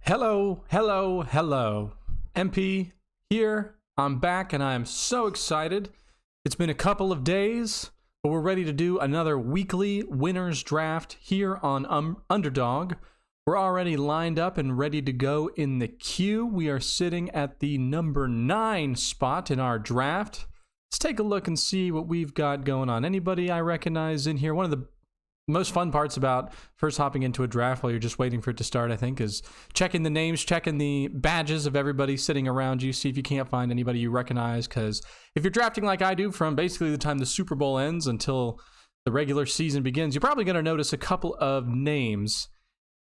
Hello. MP here. I'm back and I'm so excited. It's been a couple of days, but we're ready to do another weekly winners draft here on Underdog. We're already lined up and ready to go in the queue. We are sitting at the number 9 spot in our draft. Let's take a look and see what we've got going on. Anybody I recognize in here? One of the most fun parts about first hopping into a draft while you're just waiting for it to start, I think, is checking the names, checking the badges of everybody sitting around you, see if you can't find anybody you recognize, because if you're drafting like I do from basically the time the Super Bowl ends until the regular season begins, you're probably going to notice a couple of names.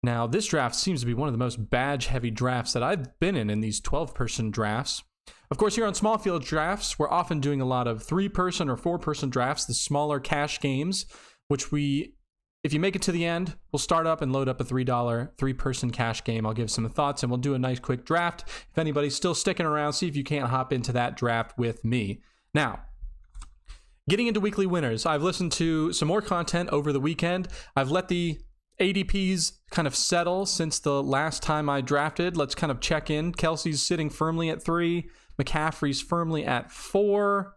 Now, this draft seems to be one of the most badge-heavy drafts that I've been in these 12-person drafts. Of course, here on small field drafts, we're often doing a lot of 3-person or 4-person drafts, the smaller cash games, which we... If you make it to the end, we'll start up and load up a $3 3-person cash game. I'll give some thoughts and we'll do a nice quick draft. If anybody's still sticking around, see if you can't hop into that draft with me. Now, getting into weekly winners, I've listened to some more content over the weekend. I've let the ADPs kind of settle since the last time I drafted. Let's kind of check in. Kelsey's sitting firmly at 3. McCaffrey's firmly at 4.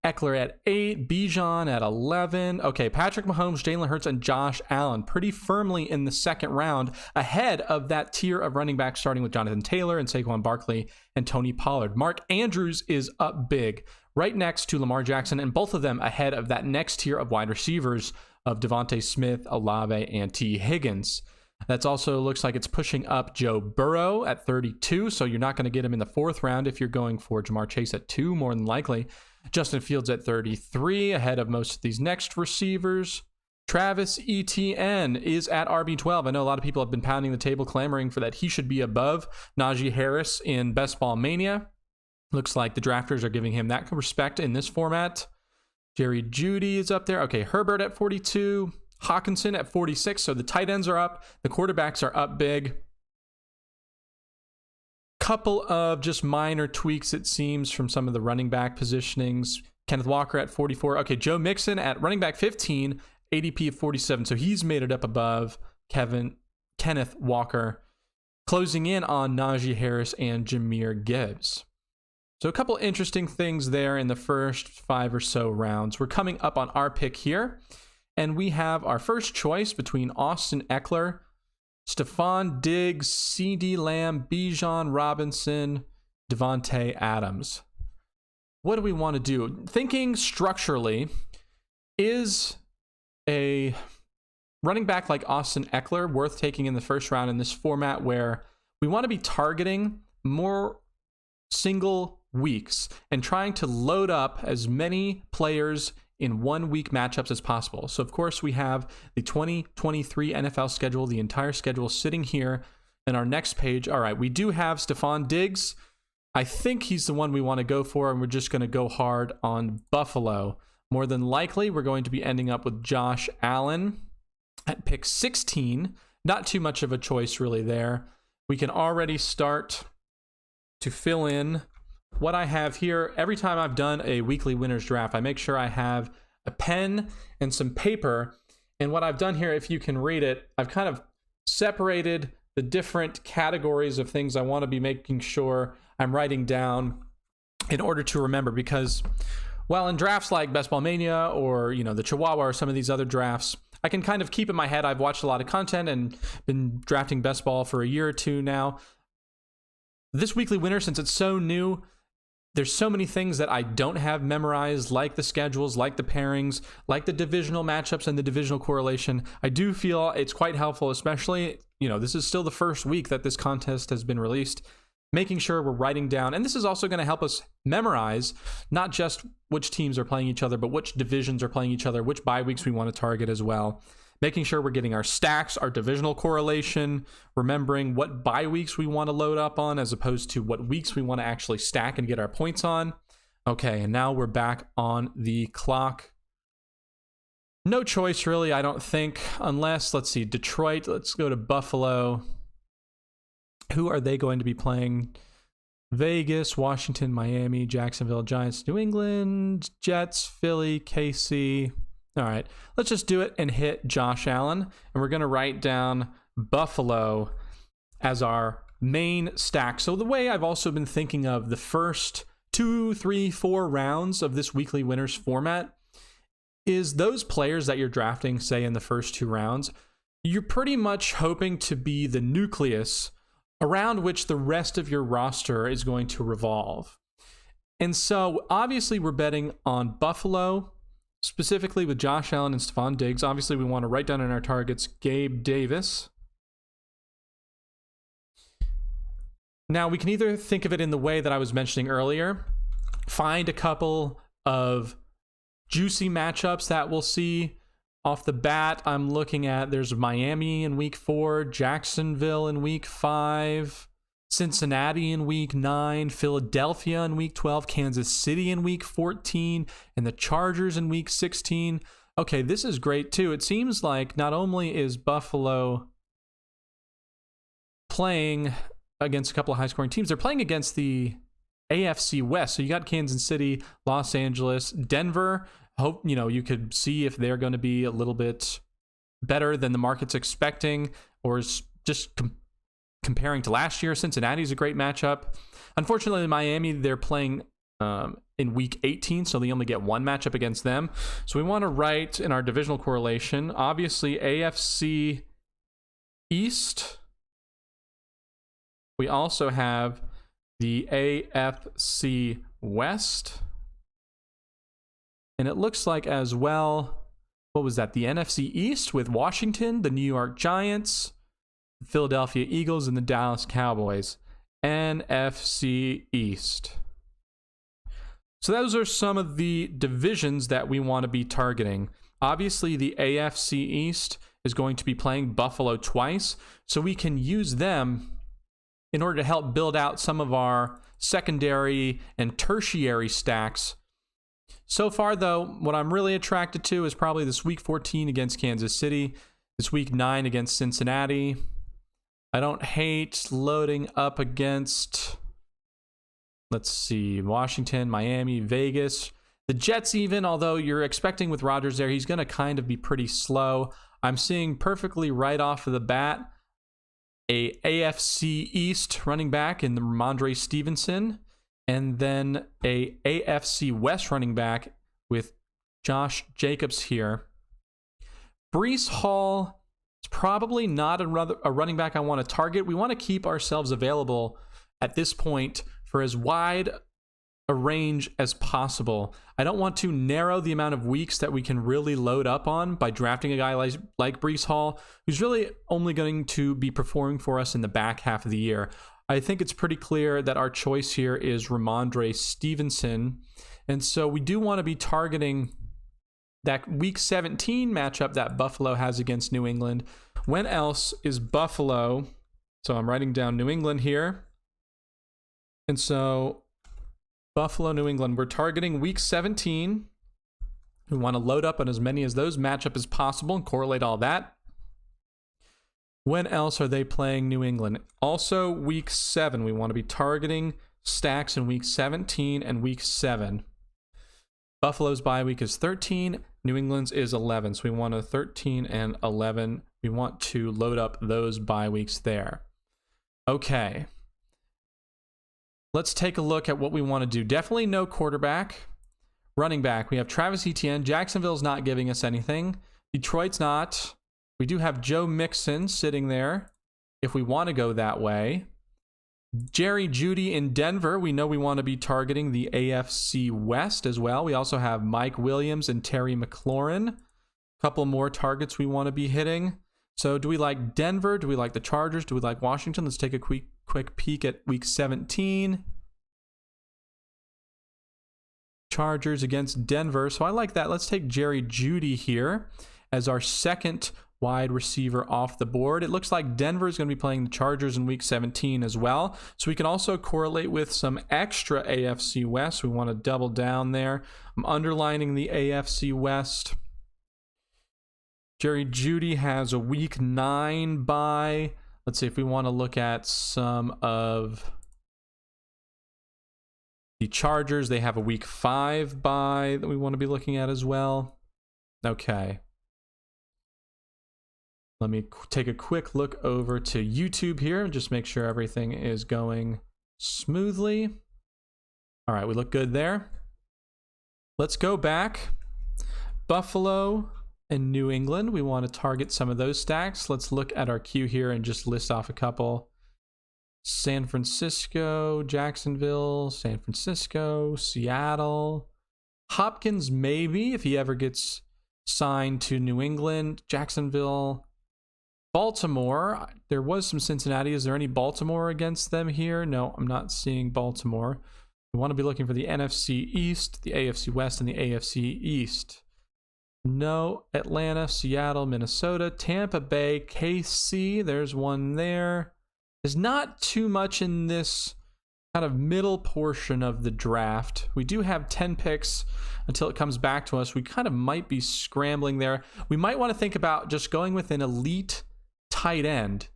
Eckler at 8, Bijan at 11. Okay, Patrick Mahomes, Jalen Hurts, and Josh Allen pretty firmly in the second round, ahead of that tier of running backs, starting with Jonathan Taylor and Saquon Barkley and Tony Pollard. Mark Andrews is up big, right next to Lamar Jackson, and both of them ahead of that next tier of wide receivers of Devontae Smith, Olave, and T. Higgins. That's also looks like it's pushing up Joe Burrow at 32, so you're not going to get him in the 4th round if you're going for Jamar Chase at 2, more than likely. Justin Fields at 33, ahead of most of these next receivers. Travis Etienne is at RB12. I know a lot of people have been pounding the table, clamoring for that he should be above Najee Harris in Best Ball Mania. Looks like the drafters are giving him that respect in this format. Jerry Jeudy is up there. Okay, Herbert at 42. Hawkinson at 46. So the tight ends are up. The quarterbacks are up big. Couple of just minor tweaks, it seems, from some of the running back positionings. Kenneth Walker at 44. Okay, Joe Mixon at running back 15, ADP of 47. So he's made it up above Kenneth Walker, closing in on Najee Harris and Jahmyr Gibbs. So a couple interesting things there in the first 5 or so rounds. We're coming up on our pick here, and we have our first choice between Austin Eckler, Stephon Diggs, CeeDee Lamb, Bijan Robinson, Devontae Adams. What do we want to do? Thinking structurally, is a running back like Austin Eckler worth taking in the first round in this format where we want to be targeting more single weeks and trying to load up as many players in 1 week matchups as possible? So of course we have the 2023 NFL schedule, the entire schedule sitting here in our next page. All right, we do have Stephon Diggs. I think he's the one we want to go for, and we're just going to go hard on Buffalo. More than likely, we're going to be ending up with Josh Allen at pick 16. Not too much of a choice really there. We can already start to fill in what I have here. Every time I've done a weekly winners draft, I make sure I have a pen and some paper. And what I've done here, if you can read it, I've kind of separated the different categories of things I want to be making sure I'm writing down in order to remember. Because while in drafts like Best Ball Mania or, the Chihuahua or some of these other drafts, I can kind of keep in my head. I've watched a lot of content and been drafting Best Ball for a year or two now. This weekly winner, since it's so new, there's so many things that I don't have memorized, like the schedules, like the pairings, like the divisional matchups and the divisional correlation. I do feel it's quite helpful, especially, this is still the first week that this contest has been released, making sure we're writing down. And this is also going to help us memorize not just which teams are playing each other, but which divisions are playing each other, which bye weeks we want to target as well. Making sure we're getting our stacks, our divisional correlation, remembering what bye weeks we want to load up on as opposed to what weeks we want to actually stack and get our points on. Okay, and now we're back on the clock. No choice really, I don't think, unless, let's see, Detroit. Let's go to Buffalo. Who are they going to be playing? Vegas, Washington, Miami, Jacksonville, Giants, New England, Jets, Philly, KC. All right, let's just do it and hit Josh Allen. And we're going to write down Buffalo as our main stack. So the way I've also been thinking of the first 2, 3, 4 rounds of this weekly winners format is those players that you're drafting, say in the first 2 rounds, you're pretty much hoping to be the nucleus around which the rest of your roster is going to revolve. And so obviously we're betting on Buffalo, specifically with Josh Allen and Stephon Diggs. Obviously we want to write down in our targets Gabe Davis. Now we can either think of it in the way that I was mentioning earlier, find a couple of juicy matchups that we'll see. Off the bat, I'm looking at, there's Miami in week 4, Jacksonville in week 5, Cincinnati in week 9, Philadelphia in week 12, Kansas City in week 14, and the Chargers in week 16. Okay, this is great too. It seems like not only is Buffalo playing against a couple of high-scoring teams, they're playing against the AFC West. So you got Kansas City, Los Angeles, Denver. Hope, you could see if they're going to be a little bit better than the market's expecting, or is just comparing to last year. Cincinnati's a great matchup. Unfortunately, Miami, they're playing in week 18, so they only get 1 matchup against them. So we want to write in our divisional correlation, obviously AFC East. We also have the AFC West. And it looks like as well, what was that? The NFC East with Washington, the New York Giants, the Philadelphia Eagles, and the Dallas Cowboys. NFC East. So those are some of the divisions that we want to be targeting. Obviously, the AFC East is going to be playing Buffalo twice, so we can use them in order to help build out some of our secondary and tertiary stacks. So far, though, what I'm really attracted to is probably this week 14 against Kansas City, this week 9 against Cincinnati. I don't hate loading up against, let's see, Washington, Miami, Vegas. The Jets even, although you're expecting with Rodgers there, he's going to kind of be pretty slow. I'm seeing perfectly right off of the bat a AFC East running back in the Ramondre Stevenson, and then a AFC West running back with Josh Jacobs here. Breece Hall is probably not a running back I want to target. We want to keep ourselves available at this point for as wide a range as possible. I don't want to narrow the amount of weeks that we can really load up on by drafting a guy like Breece Hall, who's really only going to be performing for us in the back half of the year. I think it's pretty clear that our choice here is Ramondre Stevenson. And so we do want to be targeting that week 17 matchup that Buffalo has against New England. When else is Buffalo? So I'm writing down New England here. And so Buffalo, New England, we're targeting week 17. We want to load up on as many as those matchups as possible and correlate all that. When else are they playing New England? Also, week 7. We want to be targeting stacks in week 17 and week 7. Buffalo's bye week is 13. New England's is 11. So we want a 13 and 11. We want to load up those bye weeks there. Okay. Let's take a look at what we want to do. Definitely no quarterback. Running back, we have Travis Etienne. Jacksonville's not giving us anything. Detroit's not. We do have Joe Mixon sitting there if we want to go that way. Jerry Jeudy in Denver. We know we want to be targeting the AFC West as well. We also have Mike Williams and Terry McLaurin. A couple more targets we want to be hitting. So do we like Denver? Do we like the Chargers? Do we like Washington? Let's take a quick peek at week 17. Chargers against Denver. So I like that. Let's take Jerry Jeudy here as our second wide receiver off the board. It looks like Denver is going to be playing the Chargers in week 17 as well. So we can also correlate with some extra AFC West. We want to double down there. I'm underlining the AFC West. Jerry Jeudy has a week 9 bye. Let's see if we want to look at some of the Chargers. They have a week 5 bye that we want to be looking at as well. Okay. Let me take a quick look over to YouTube here and just make sure everything is going smoothly. All right, we look good there. Let's go back. Buffalo and New England. We want to target some of those stacks. Let's look at our queue here and just list off a couple. San Francisco, Jacksonville, San Francisco, Seattle. Hopkins, maybe, if he ever gets signed to New England. Jacksonville. Baltimore. There was some Cincinnati. Is there any Baltimore against them here? No, I'm not seeing Baltimore. We want to be looking for the NFC East, the AFC West, and the AFC East. No. Atlanta, Seattle, Minnesota, Tampa Bay, KC. There's one there. There's not too much in this kind of middle portion of the draft. We do have 10 picks until it comes back to us. We kind of might be scrambling there. We might want to think about just going with an elite tight end.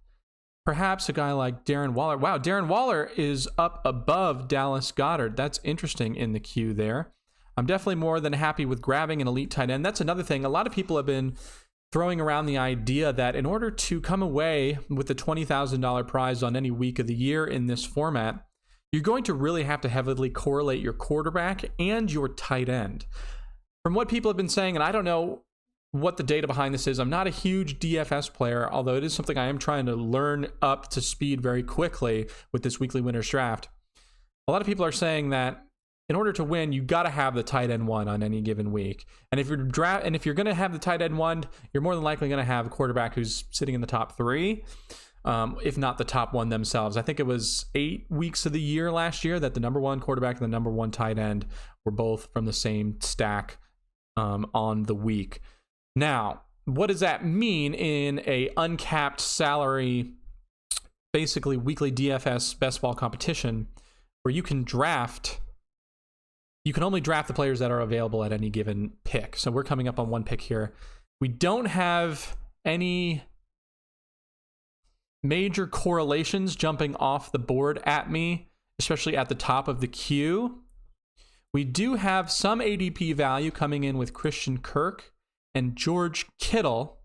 Perhaps a guy like Darren Waller. Wow, Darren Waller is up above Dallas Goedert. That's interesting in the queue there. I'm definitely more than happy with grabbing an elite tight end. That's another thing. A lot of people have been throwing around the idea that in order to come away with the $20,000 prize on any week of the year in this format, you're going to really have to heavily correlate your quarterback and your tight end. From what people have been saying, and I don't know what the data behind this is, I'm not a huge DFS player, although it is something I am trying to learn up to speed very quickly with this weekly winners draft. A lot of people are saying that in order to win, you got to have the tight end one on any given week. And if you're going to have the tight end one, you're more than likely going to have a quarterback who's sitting in the top three, if not the top one themselves. I think it was 8 weeks of the year last year that the number one quarterback and the number one tight end were both from the same stack on the week. Now, what does that mean in a uncapped salary, basically weekly DFS best ball competition, where you can only draft the players that are available at any given pick. So we're coming up on one pick here. We don't have any major correlations jumping off the board at me, especially at the top of the queue. We do have some ADP value coming in with Christian Kirk and George Kittle.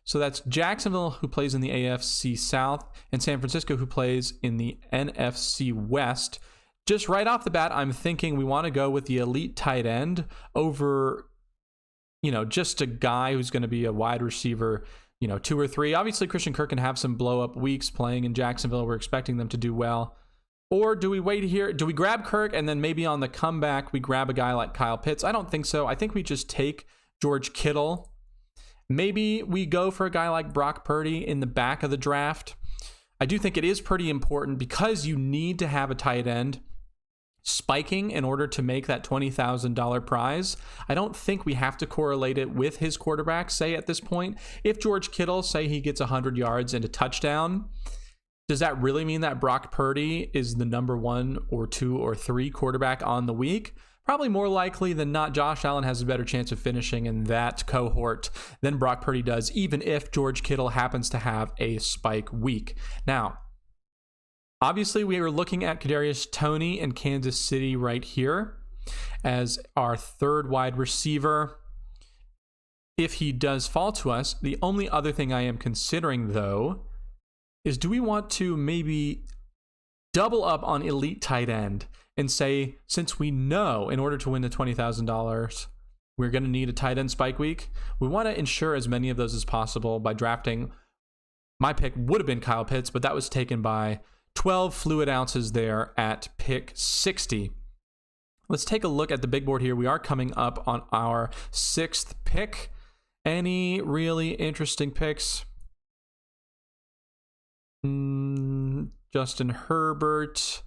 So that's Jacksonville, who plays in the AFC South, and San Francisco, who plays in the NFC West. Just right off the bat, I'm thinking we want to go with the elite tight end over, just a guy who's going to be a wide receiver, 2 or 3. Obviously, Christian Kirk can have some blow-up weeks playing in Jacksonville. We're expecting them to do well. Or do we wait here? Do we grab Kirk and then maybe on the comeback we grab a guy like Kyle Pitts? I don't think so. I think we just take George Kittle. Maybe we go for a guy like Brock Purdy in the back of the draft. I do think it is pretty important because you need to have a tight end spiking in order to make that $20,000 prize. I don't think we have to correlate it with his quarterback, say at this point. If George Kittle, say he gets 100 yards and a touchdown, does that really mean that Brock Purdy is the number 1 or 2 or 3 quarterback on the week? Probably more likely than not, Josh Allen has a better chance of finishing in that cohort than Brock Purdy does, even if George Kittle happens to have a spike week. Now, obviously, we are looking at Kadarius Toney in Kansas City right here as our third wide receiver. If he does fall to us, the only other thing I am considering, though, is do we want to maybe double up on elite tight end and say, since we know in order to win the $20,000, we're going to need a tight end spike week, we want to ensure as many of those as possible by drafting. My pick would have been Kyle Pitts, but that was taken by 12 fluid ounces there at pick 60. Let's take a look at the big board here. We are coming up on our 6th pick. Any really interesting picks? Justin Herbert,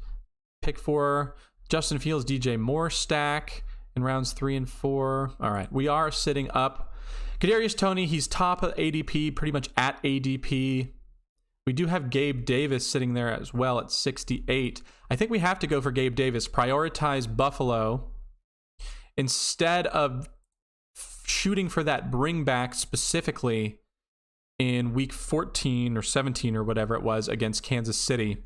pick 4. Justin Fields, DJ Moore stack in rounds 3 and 4. All right, we are sitting up. Kadarius Toney, he's top of ADP, pretty much at ADP. We do have Gabe Davis sitting there as well at 68. I think we have to go for Gabe Davis. Prioritize Buffalo instead of shooting for that bring back specifically in week 14 or 17 or whatever it was against Kansas City.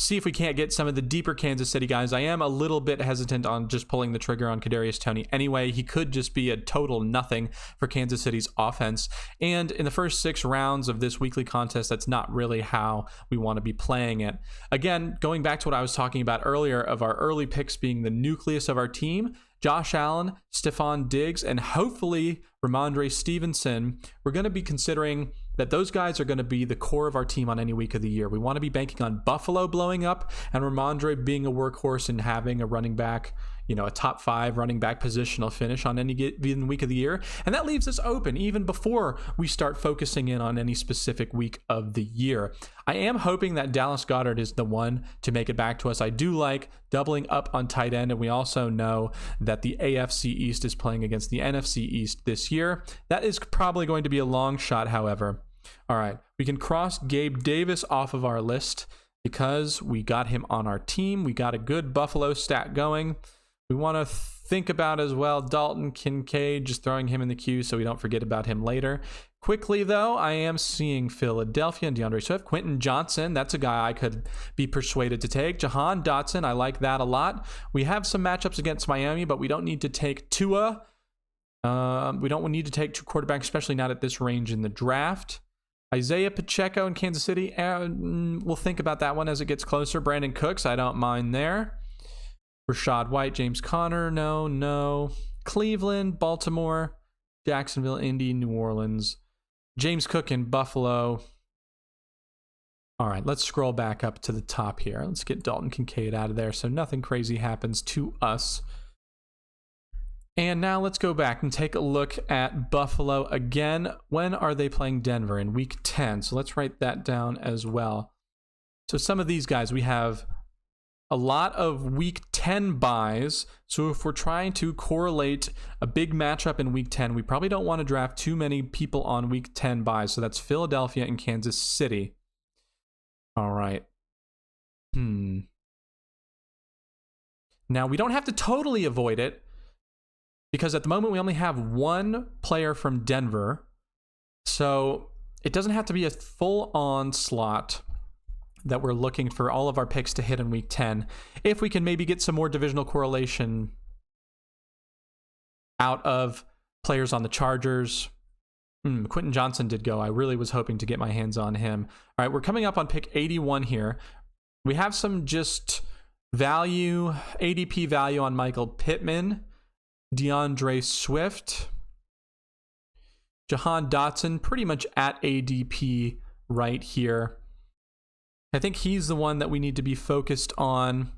see if we can't get some of the deeper Kansas City guys. I am a little bit hesitant on just pulling the trigger on Kadarius Toney anyway. He could just be a total nothing for Kansas City's offense. And in the first 6 rounds of this weekly contest, that's not really how we want to be playing it. Again, going back to what I was talking about earlier of our early picks being the nucleus of our team, Josh Allen, Stephon Diggs, and hopefully Ramondre Stevenson, we're going to be considering that those guys are going to be the core of our team on any week of the year. We want to be banking on Buffalo blowing up and Ramondre being a workhorse and having a running back, a top 5 running back positional finish on any given week of the year. And that leaves us open even before we start focusing in on any specific week of the year. I am hoping that Dallas Goedert is the one to make it back to us. I do like doubling up on tight end, and we also know that the AFC East is playing against the NFC East this year. That is probably going to be a long shot, however. All right, we can cross Gabe Davis off of our list because we got him on our team. We got a good Buffalo stat going. We want to think about as well Dalton Kincaid, just throwing him in the queue so we don't forget about him later. Quickly, though, I am seeing Philadelphia and DeAndre Swift. Quentin Johnson, that's a guy I could be persuaded to take. Jahan Dotson, I like that a lot. We have some matchups against Miami, but we don't need to take Tua. We don't need to take 2 quarterbacks, especially not at this range in the draft. Isaiah Pacheco in Kansas City, we'll think about that one as it gets closer. Brandon Cooks, I don't mind there. Rashad White, James Conner, no. Cleveland, Baltimore, Jacksonville, Indy, New Orleans. James Cook in Buffalo. All right, let's scroll back up to the top here. Let's get Dalton Kincaid out of there so nothing crazy happens to us. And now let's go back and take a look at Buffalo again. When are they playing Denver? In week 10. So let's write that down as well. So some of these guys, we have a lot of week 10 buys. So if we're trying to correlate a big matchup in week 10, we probably don't want to draft too many people on week 10 buys. So that's Philadelphia and Kansas City. All right. Now we don't have to totally avoid it, because at the moment we only have 1 player from Denver. So it doesn't have to be a full onslaught that we're looking for all of our picks to hit in week 10. If we can maybe get some more divisional correlation out of players on the Chargers. Quentin Johnson did go. I really was hoping to get my hands on him. All right, we're coming up on pick 81 here. We have some just value, ADP value on Michael Pittman, DeAndre Swift, Jahan Dotson, pretty much at ADP right here. I think he's the one that we need to be focused on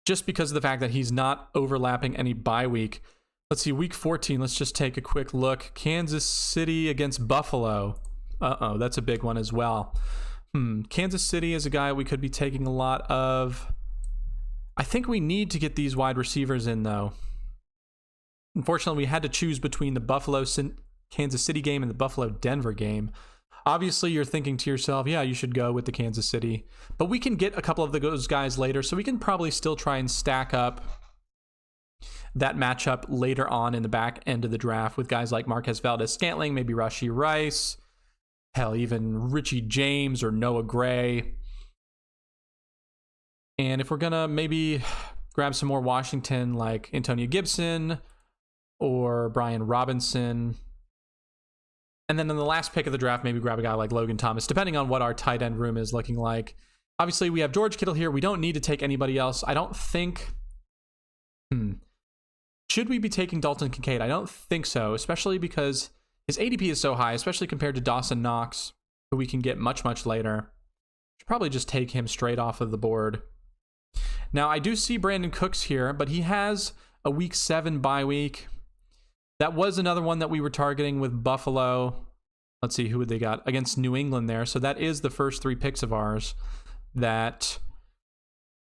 just because of the fact that he's not overlapping any bye week. Let's see, week 14, let's just take a quick look. Kansas City against Buffalo. That's a big one as well. Kansas City is a guy we could be taking a lot of. I think we need to get these wide receivers in, though. Unfortunately, we had to choose between the Buffalo-Kansas City game and the Buffalo-Denver game. Obviously, you're thinking to yourself, yeah, you should go with the Kansas City. But we can get a couple of those guys later, so we can probably still try and stack up that matchup later on in the back end of the draft with guys like Marquez Valdez-Scantling, maybe Rashee Rice, hell, even Richie James or Noah Gray. And if we're going to maybe grab some more Washington, like Antonio Gibson or Brian Robinson. And then in the last pick of the draft, maybe grab a guy like Logan Thomas, depending on what our tight end room is looking like. Obviously, we have George Kittle here. We don't need to take anybody else. I don't think... Should we be taking Dalton Kincaid? I don't think so, especially because his ADP is so high, especially compared to Dawson Knox, who we can get much, much later. Should probably just take him straight off of the board. Now, I do see Brandon Cooks here, but he has a week 7 bye week. That was another one that we were targeting with Buffalo. Let's see, who would they got? Against New England there. So that is the first 3 picks of ours that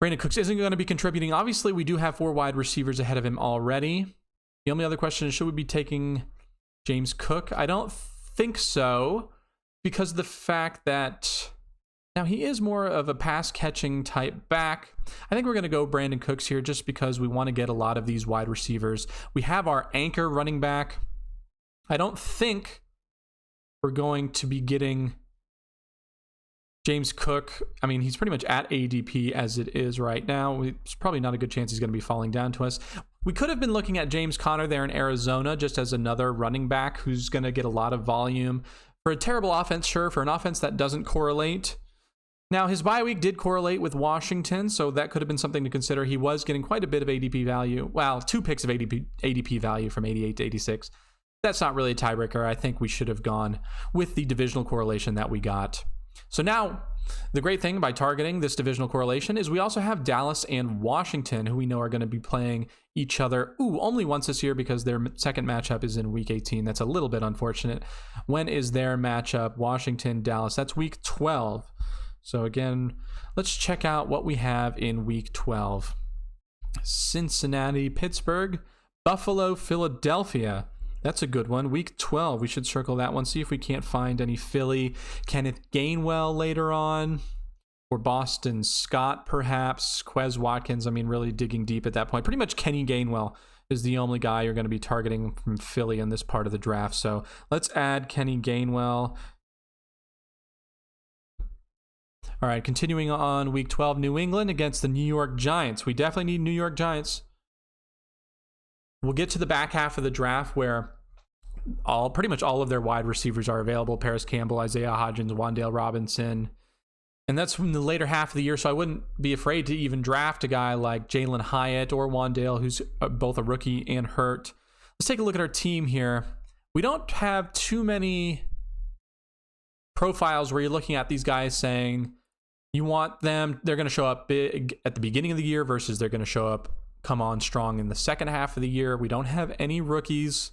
Brandon Cooks isn't going to be contributing. Obviously, we do have 4 wide receivers ahead of him already. The only other question is, should we be taking James Cook? I don't think so, because of the fact that now he is more of a pass-catching type back. I think we're going to go Brandon Cooks here just because we want to get a lot of these wide receivers. We have our anchor running back. I don't think we're going to be getting James Cook, I mean, he's pretty much at ADP as it is right now. It's probably not a good chance he's going to be falling down to us. We could have been looking at James Conner there in Arizona just as another running back who's going to get a lot of volume. For a terrible offense, sure. For an offense that doesn't correlate. Now, his bye week did correlate with Washington, so that could have been something to consider. He was getting quite a bit of ADP value. Well, 2 picks of ADP value from 88 to 86. That's not really a tiebreaker. I think we should have gone with the divisional correlation that we got. So now, the great thing by targeting this divisional correlation is we also have Dallas and Washington, who we know are going to be playing each other only once this year because their second matchup is in week 18. That's a little bit unfortunate. When is their matchup? Washington, Dallas. That's week 12. So again, let's check out what we have in week 12. Cincinnati, Pittsburgh, Buffalo, Philadelphia. That's a good one. Week 12, we should circle that one. See if we can't find any Philly. Kenneth Gainwell later on. Or Boston Scott, perhaps. Quez Watkins, I mean, really digging deep at that point. Pretty much Kenny Gainwell is the only guy you're going to be targeting from Philly in this part of the draft. So let's add Kenny Gainwell. All right, continuing on week 12, New England against the New York Giants. We definitely need New York Giants. We'll get to the back half of the draft where pretty much all of their wide receivers are available. Paris Campbell, Isaiah Hodgins, Wan'Dale Robinson. And that's from the later half of the year, so I wouldn't be afraid to even draft a guy like Jalen Hyatt or Wan'Dale, who's both a rookie and hurt. Let's take a look at our team here. We don't have too many profiles where you're looking at these guys saying you want them, they're going to show up big at the beginning of the year versus they're going to come on strong in the second half of the year. We don't have any rookies.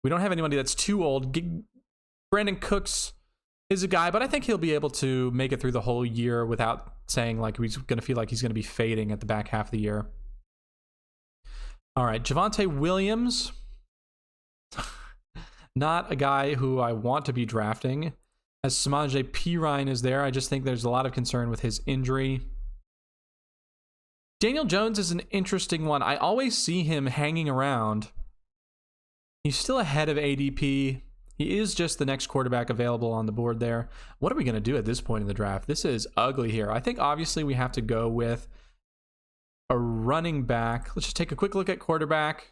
We don't have anybody that's too old. Brandon Cooks is a guy, but I think he'll be able to make it through the whole year without saying like he's going to feel like he's going to be fading at the back half of the year. All right, Javonte Williams. Not a guy who I want to be drafting. As Samaje Perine is there, I just think there's a lot of concern with his injury. Daniel Jones is an interesting one. I always see him hanging around. He's still ahead of ADP. He is just the next quarterback available on the board there. What are we going to do at this point in the draft? This is ugly here. I think obviously we have to go with a running back. Let's just take a quick look at quarterback.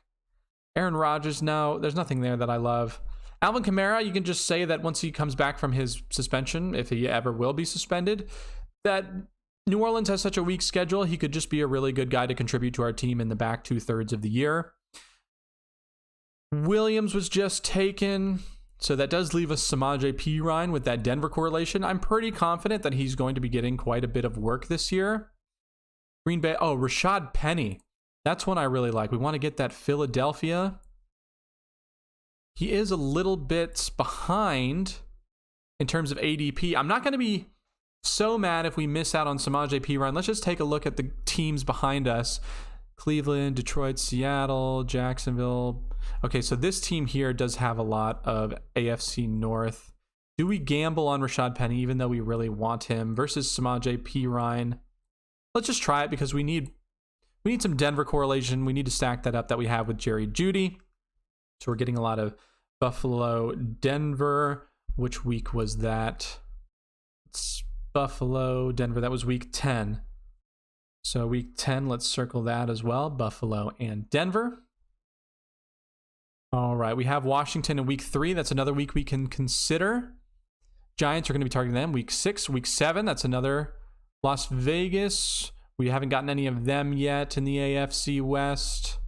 Aaron Rodgers, no, there's nothing there that I love. Alvin Kamara, you can just say that once he comes back from his suspension, if he ever will be suspended, that New Orleans has such a weak schedule, he could just be a really good guy to contribute to our team in the back 2/3 of the year. Williams was just taken, so that does leave us Samaje Perine with that Denver correlation. I'm pretty confident that he's going to be getting quite a bit of work this year. Green Bay, Rashad Penny. That's one I really like. We want to get that Philadelphia. He is a little bit behind in terms of ADP. I'm not going to be so mad if we miss out on Samaje Perine. Let's just take a look at the teams behind us. Cleveland, Detroit, Seattle, Jacksonville. Okay, so this team here does have a lot of AFC North. Do we gamble on Rashad Penny even though we really want him versus Samaje Perine? Let's just try it because we need some Denver correlation. We need to stack that up that we have with Jerry Jeudy. So we're getting a lot of Buffalo, Denver. Which week was that? It's Buffalo, Denver. That was week 10. So week 10, let's circle that as well. Buffalo and Denver. All right, we have Washington in week 3. That's another week we can consider. Giants are going to be targeting them. Week 6, week 7, that's another. Las Vegas, we haven't gotten any of them yet in the AFC West.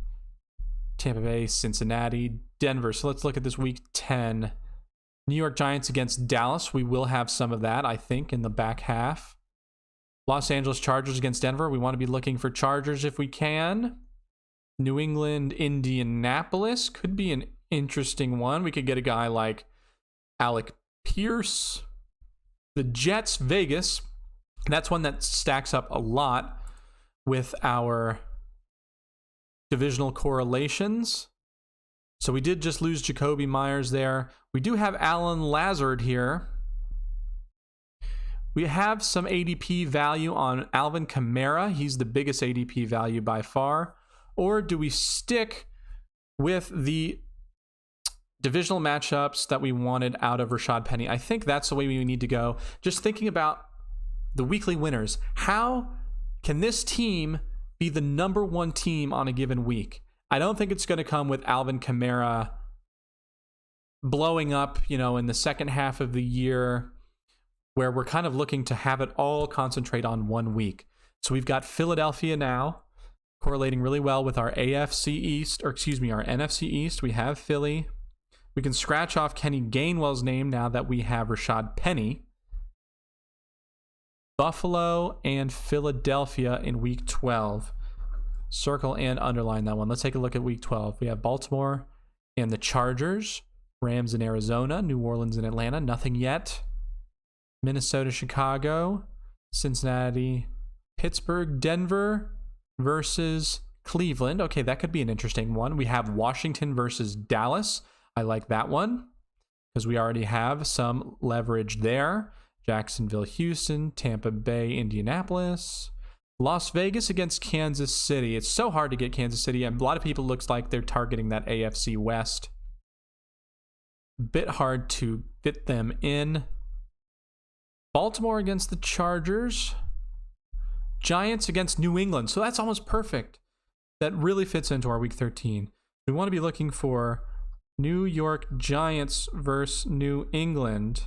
Tampa Bay, Cincinnati, Denver. So let's look at this week 10. New York Giants against Dallas. We will have some of that, I think, in the back half. Los Angeles Chargers against Denver. We want to be looking for Chargers if we can. New England, Indianapolis could be an interesting one. We could get a guy like Alec Pierce. The Jets, Vegas. That's one that stacks up a lot with our divisional correlations. So we did just lose Jacoby Myers there. We do have Alan Lazard here. We have some ADP value on Alvin Kamara. He's the biggest ADP value by far. Or do we stick with the divisional matchups that we wanted out of Rashad Penny. I think that's the way we need to go. Just thinking about the weekly winners. How can this team be the number one team on a given week? I don't think it's going to come with Alvin Kamara blowing up, in the second half of the year, where we're kind of looking to have it all concentrate on one week. So we've got Philadelphia now, correlating really well with our NFC East, our NFC East. We have Philly. We can scratch off Kenny Gainwell's name now that we have Rashad Penny. Buffalo and Philadelphia in week 12. Circle and underline that one. Let's take a look at week 12. We have Baltimore and the Chargers, Rams in Arizona, New Orleans and Atlanta, nothing yet. Minnesota, Chicago, Cincinnati, Pittsburgh, Denver versus Cleveland. Okay, that could be an interesting one. We have Washington versus Dallas. I like that one because we already have some leverage there. Jacksonville, Houston, Tampa Bay, Indianapolis, Las Vegas against Kansas City. It's so hard to get Kansas City, and a lot of people looks like they're targeting that AFC West. A bit hard to fit them in. Baltimore against the Chargers. Giants against New England. So that's almost perfect. That really fits into our week 13. We want to be looking for New York Giants versus New England.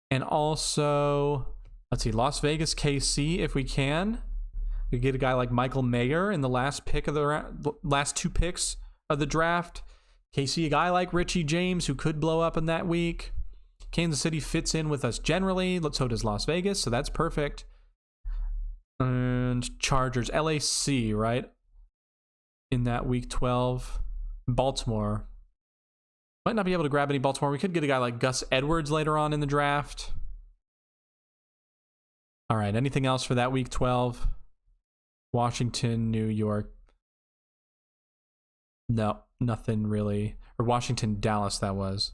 And also, let's see, Las Vegas KC if we can. We get a guy like Michael Mayer in the last pick of the last two picks of the draft. KC, a guy like Richie James who could blow up in that week. Kansas City fits in with us generally. So does Las Vegas, so that's perfect. And Chargers, LAC, right? In that week 12. Baltimore. Might not be able to grab any Baltimore. We could get a guy like Gus Edwards later on in the draft. All right, anything else for that week 12? Washington, New York. No, nothing really. Or Washington, Dallas, that was.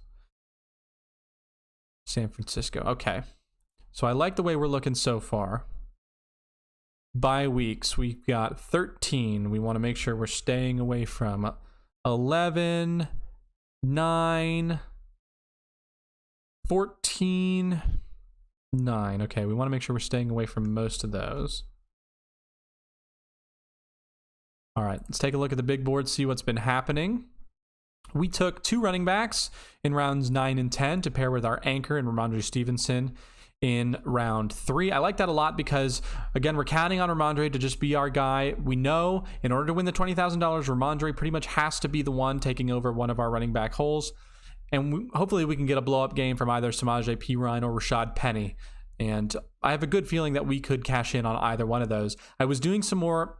San Francisco. Okay. So I like the way we're looking so far. Bye weeks, we've got 13. We want to make sure we're staying away from 11, 9, 14, 9. Okay, we want to make sure we're staying away from most of those. All right, let's take a look at the big board, see what's been happening. We took 2 running backs in rounds 9 and 10 to pair with our anchor and Ramondre Stevenson in round 3. I like that a lot because, again, we're counting on Ramondre to just be our guy. We know in order to win the $20,000, Ramondre pretty much has to be the one taking over one of our running back holes. And hopefully we can get a blow-up game from either Samaje Perine or Rashad Penny. And I have a good feeling that we could cash in on either one of those. I was doing some more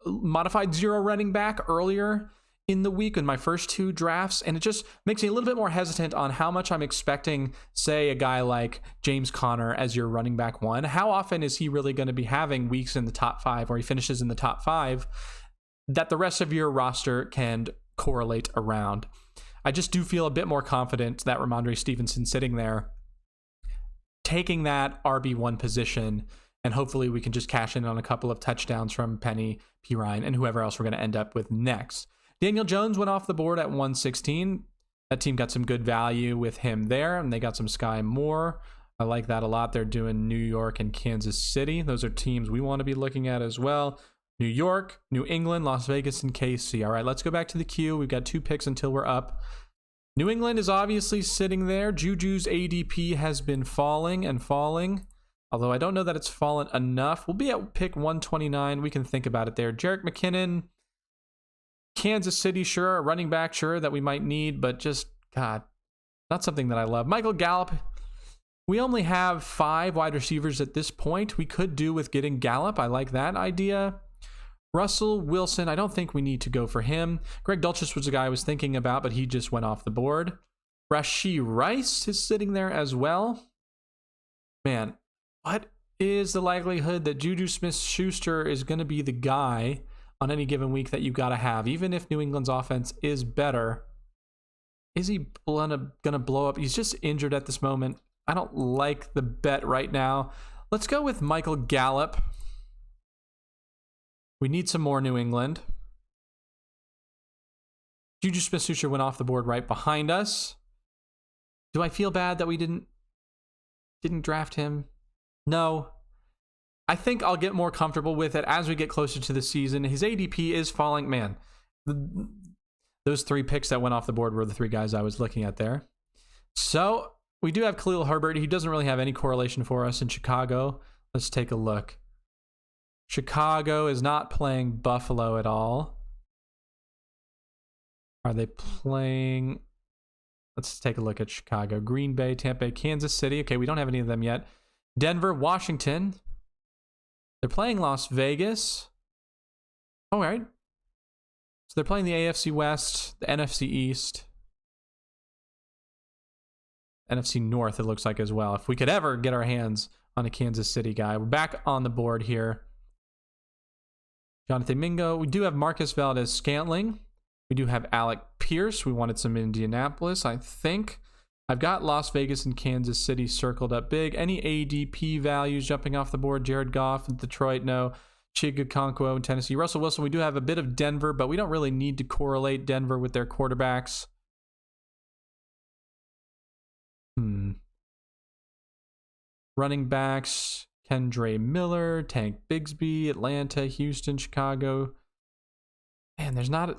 modified zero running back earlier in the week in my first 2 drafts, and it just makes me a little bit more hesitant on how much I'm expecting, say, a guy like James Conner as your running back 1. How often is he really going to be having weeks in the top 5, or he finishes in the top 5, that the rest of your roster can correlate around? I just do feel a bit more confident that Ramondre Stevenson sitting there, taking that RB1 position, and hopefully we can just cash in on a couple of touchdowns from Penny, Perine, and whoever else we're going to end up with next. Daniel Jones went off the board at 116. That team got some good value with him there, and they got some Sky Moore. I like that a lot. They're doing New York and Kansas City. Those are teams we want to be looking at as well. New York, New England, Las Vegas, and KC. All right, let's go back to the queue. We've got 2 picks until we're up. New England is obviously sitting there. Juju's ADP has been falling and falling, although I don't know that it's fallen enough. We'll be at pick 129. We can think about it there. Jerick McKinnon, Kansas City, sure. A running back, sure, that we might need, but just, God, not something that I love. Michael Gallup, we only have 5 wide receivers at this point. We could do with getting Gallup. I like that idea. Russell Wilson, I don't think we need to go for him. Greg Dulcich was a guy I was thinking about, but he just went off the board. Rashee Rice is sitting there as well. Man, what is the likelihood that Juju Smith-Schuster is going to be the guy on any given week that you got to have? Even if New England's offense is better, is he gonna blow up? He's just injured at this moment. I don't like the bet right now. Let's go with Michael Gallup. We need some more New England. Juju Smith-Schuster went off the board right behind us. Do I feel bad that we didn't draft him? No. I think I'll get more comfortable with it as we get closer to the season. His ADP is falling. Man, those 3 picks that went off the board were the 3 guys I was looking at there. So we do have Khalil Herbert. He doesn't really have any correlation for us in Chicago. Let's take a look. Chicago is not playing Buffalo at all. Are they playing? Let's take a look at Chicago. Green Bay, Tampa Bay, Kansas City. Okay, we don't have any of them yet. Denver, Washington. They're playing Las Vegas. All right. So they're playing the AFC West, the NFC East, NFC North, it looks like as well. If we could ever get our hands on a Kansas City guy. We're back on the board here. Jonathan Mingo. We do have Marcus Valdez-Scantling. We do have Alec Pierce. We wanted some Indianapolis, I think. I've got Las Vegas and Kansas City circled up big. Any ADP values jumping off the board? Jared Goff in Detroit, no. Chigakonkwo in Tennessee. Russell Wilson, we do have a bit of Denver, but we don't really need to correlate Denver with their quarterbacks. Running backs, Kendre Miller, Tank Bigsby, Atlanta, Houston, Chicago. Man, there's not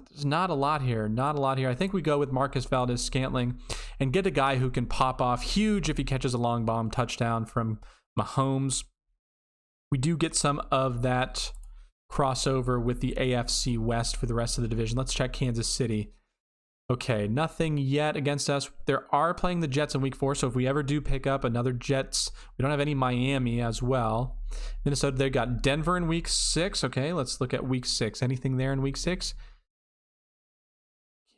a lot here. Not a lot here. I think we go with Marcus Valdez-Scantling and get a guy who can pop off huge if he catches a long bomb touchdown from Mahomes. We do get some of that crossover with the AFC West for the rest of the division. Let's check Kansas City. Okay, nothing yet against us. They are playing the Jets in week 4, so if we ever do pick up another Jets, we don't have any Miami as well. Minnesota, they got Denver in week 6. Okay, let's look at week 6. Anything there in week 6?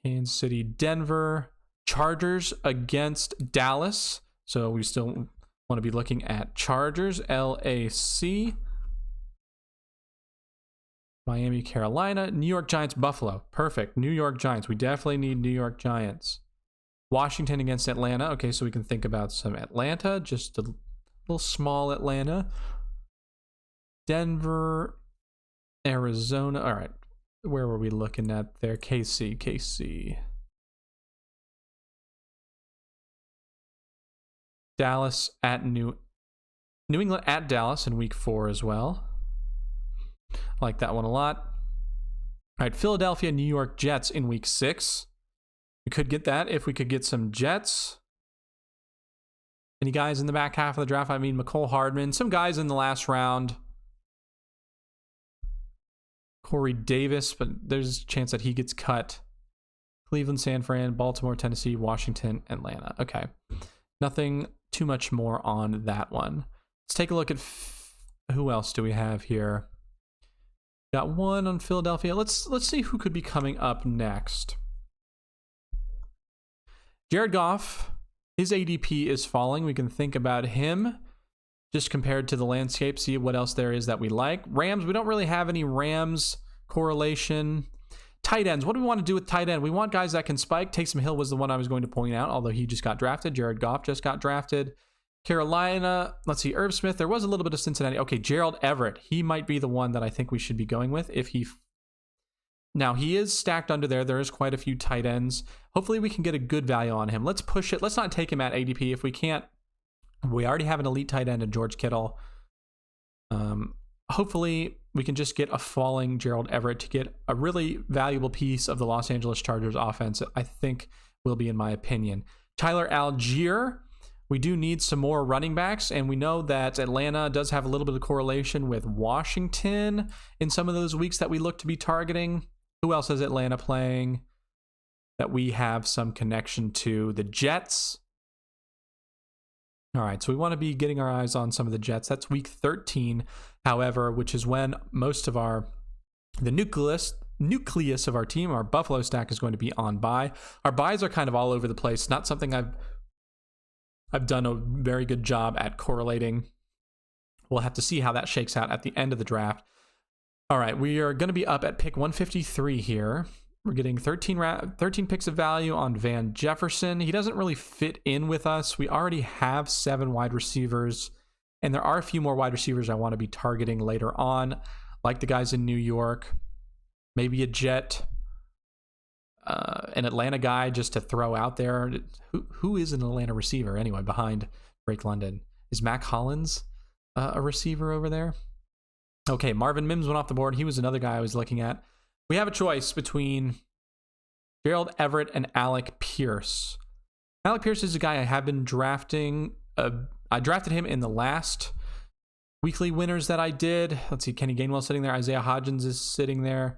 Kansas City, Denver. Chargers against Dallas. So we still want to be looking at Chargers, LAC. Miami, Carolina. New York Giants, Buffalo. Perfect. New York Giants. We definitely need New York Giants. Washington against Atlanta. Okay, so we can think about some Atlanta. Just a little small Atlanta. Denver, Arizona. All right. Where were we looking at there? KC. Dallas at New England at Dallas in week 4 as well. I like that one a lot. All right, Philadelphia, New York Jets in week 6. We could get that if we could get some Jets. Any guys in the back half of the draft? I mean, McCole Hardman. Some guys in the last round. Corey Davis, but there's a chance that he gets cut. Cleveland, San Fran, Baltimore, Tennessee, Washington, Atlanta. Okay. Nothing too much more on that one. Let's take a look at who else do we have here. Got one on Philadelphia. Let's see who could be coming up next. Jared Goff, his ADP is falling. We can think about him just compared to the landscape, see what else there is that we like. Rams, we don't really have any Rams correlation. Tight ends, what do we want to do with tight end? We want guys that can spike. Taysom Hill was the one I was going to point out, although he just got drafted. Jared Goff just got drafted. Carolina, let's see, Irv Smith. There was a little bit of Cincinnati. Okay, Gerald Everett. He might be the one that I think we should be going with if he... Now, he is stacked under there. There is quite a few tight ends. Hopefully, we can get a good value on him. Let's push it. Let's not take him at ADP. If we can't, we already have an elite tight end in George Kittle. Hopefully, we can just get a falling Gerald Everett to get a really valuable piece of the Los Angeles Chargers offense, I think will be, in my opinion. Tyler Algier. We do need some more running backs, and we know that Atlanta does have a little bit of correlation with Washington in some of those weeks that we look to be targeting. Who else is Atlanta playing that we have some connection to? The Jets. All right, so we want to be getting our eyes on some of the Jets. That's week 13, however, which is when most of the nucleus of our team, our Buffalo stack, is going to be on bye. Our buys are kind of all over the place. Not something I've done a very good job at correlating. We'll have to see how that shakes out at the end of the draft. All right, we are going to be up at pick 153 here. We're getting 13 picks of value on Van Jefferson. He doesn't really fit in with us. We already have 7 wide receivers, and there are a few more wide receivers I want to be targeting later on, like the guys in New York, maybe a Jet. an Atlanta guy just to throw out there. Who is an Atlanta receiver anyway behind Drake London? Is Mac Hollins a receiver over there? Okay, Marvin Mims went off the board. He was another guy I was looking at. We have a choice between Gerald Everett and Alec Pierce. Alec Pierce is a guy I have been drafting. I drafted him in the last weekly winners that I did. Let's see, Kenny Gainwell sitting there. Isaiah Hodgins is sitting there.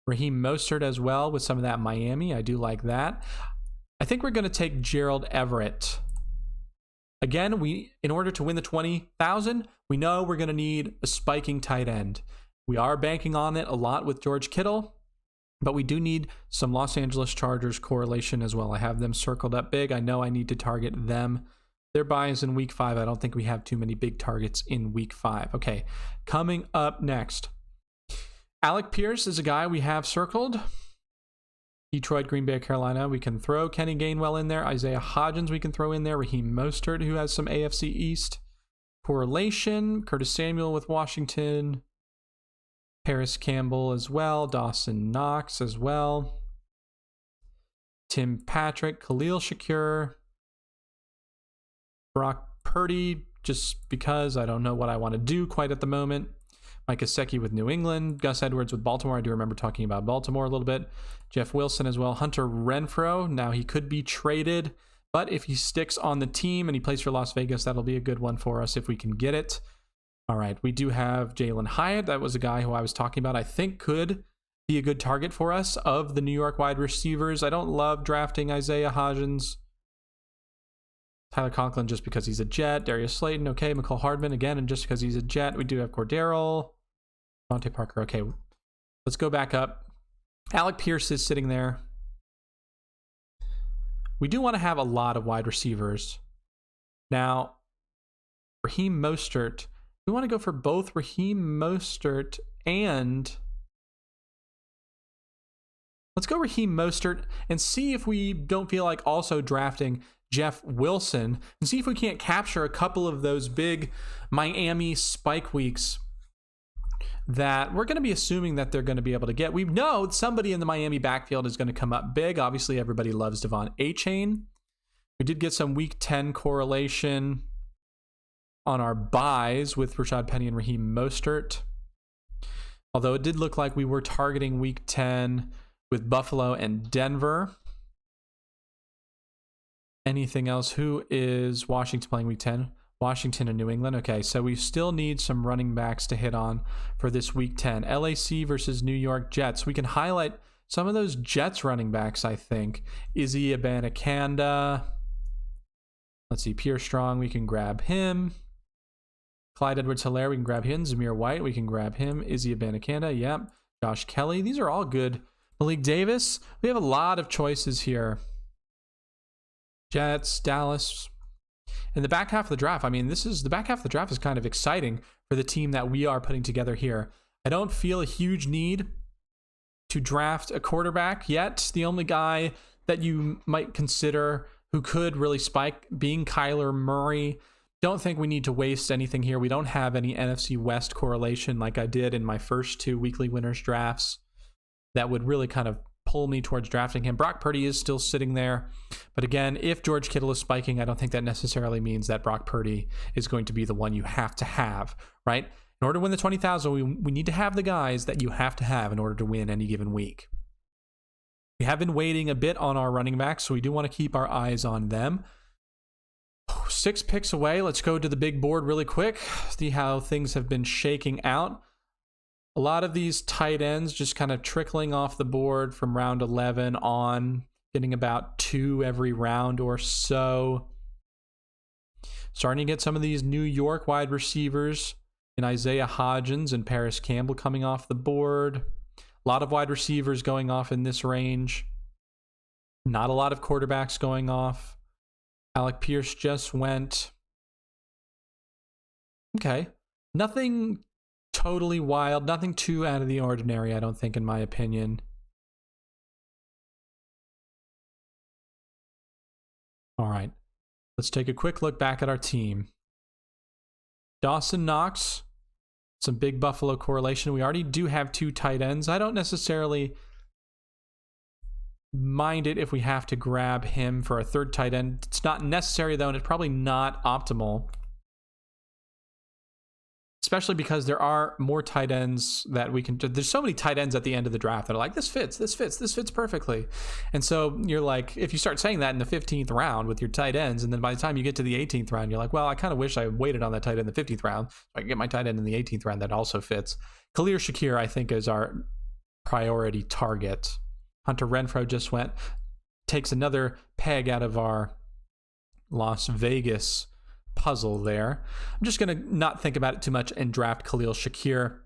Raheem Mostert as well with some of that Miami. I do like that. I think we're going to take Gerald Everett. Again, in order to win the 20,000, we know we're going to need a spiking tight end. We are banking on it a lot with George Kittle, but we do need some Los Angeles Chargers correlation as well. I have them circled up big. I know I need to target them. Their buys in week 5. I don't think we have too many big targets in week 5. Okay, coming up next. Alec Pierce is a guy we have circled. Detroit, Green Bay, Carolina. We can throw Kenny Gainwell in there. Isaiah Hodgins we can throw in there. Raheem Mostert, who has some AFC East correlation. Curtis Samuel with Washington. Paris Campbell as well. Dawson Knox as well. Tim Patrick. Khalil Shakir. Brock Purdy, just because I don't know what I want to do quite at the moment. Mike Gesicki with New England. Gus Edwards with Baltimore. I do remember talking about Baltimore a little bit. Jeff Wilson as well. Hunter Renfrow. Now he could be traded, but if he sticks on the team and he plays for Las Vegas, that'll be a good one for us if we can get it. All right, we do have Jalen Hyatt. That was a guy who I was talking about. I think could be a good target for us of the New York wide receivers. I don't love drafting Isaiah Hodgins. Tyler Conklin just because he's a Jet. Darius Slayton, okay. McCall Hardman again, and just because he's a Jet. We do have Cordero. Devontae Parker, okay. Let's go back up. Alec Pierce is sitting there. We do want to have a lot of wide receivers. Now, Raheem Mostert. We want to go for both Raheem Mostert and... Let's go Raheem Mostert and see if we don't feel like also drafting Jeff Wilson and see if we can't capture a couple of those big Miami spike weeks that we're going to be assuming that they're going to be able to get. We know somebody in the Miami backfield is going to come up big. Obviously, everybody loves Devon Achane. We did get some week 10 correlation on our buys with Rashad Penny and Raheem Mostert. Although it did look like we were targeting week 10 with Buffalo and Denver. Anything else? Who is Washington playing week 10? Washington and New England. Okay, so we still need some running backs to hit on for this week 10. LAC versus New York Jets. We can highlight some of those Jets running backs, I think. Izzy Abanikanda. Let's see, Pierre Strong, we can grab him. Clyde Edwards-Helaire, we can grab him. Zamir White, we can grab him. Izzy Abanikanda, yep. Josh Kelly, these are all good. Malik Davis, we have a lot of choices here. Jets, Dallas. In the back half of the draft, I mean, the back half of the draft is kind of exciting for the team that we are putting together here. I don't feel a huge need to draft a quarterback yet. The only guy that you might consider who could really spike being Kyler Murray. Don't think we need to waste anything here. We don't have any NFC West correlation like I did in my first 2 weekly winners drafts that would really kind of pull me towards drafting him. Brock Purdy is still sitting there. But again, if George Kittle is spiking, I don't think that necessarily means that Brock Purdy is going to be the one you have to have, right? In order to win the 20,000, we need to have the guys that you have to have in order to win any given week. We have been waiting a bit on our running backs, so we do want to keep our eyes on them. 6 picks away. Let's go to the big board really quick, see how things have been shaking out. A lot of these tight ends just kind of trickling off the board from round 11 on, getting about 2 every round or so. Starting to get some of these New York wide receivers in Isaiah Hodgins and Paris Campbell coming off the board. A lot of wide receivers going off in this range. Not a lot of quarterbacks going off. Alec Pierce just went. Okay. Nothing totally wild. Nothing too out of the ordinary, I don't think, in my opinion. All right. Let's take a quick look back at our team. Dawson Knox. Some big Buffalo correlation. We already do have 2 tight ends. I don't necessarily mind it if we have to grab him for a third tight end. It's not necessary, though, and it's probably not optimal. Especially because there are more tight ends that we can... There's so many tight ends at the end of the draft that are like, this fits perfectly. And so you're like, if you start saying that in the 15th round with your tight ends, and then by the time you get to the 18th round, you're like, well, I kind of wish I waited on that tight end in the 50th round, so I can get my tight end in the 18th round that also fits. Khalil Shakir, I think, is our priority target. Hunter Renfrow just takes another peg out of our Las Vegas puzzle there. I'm just going to not think about it too much and draft Khalil Shakir.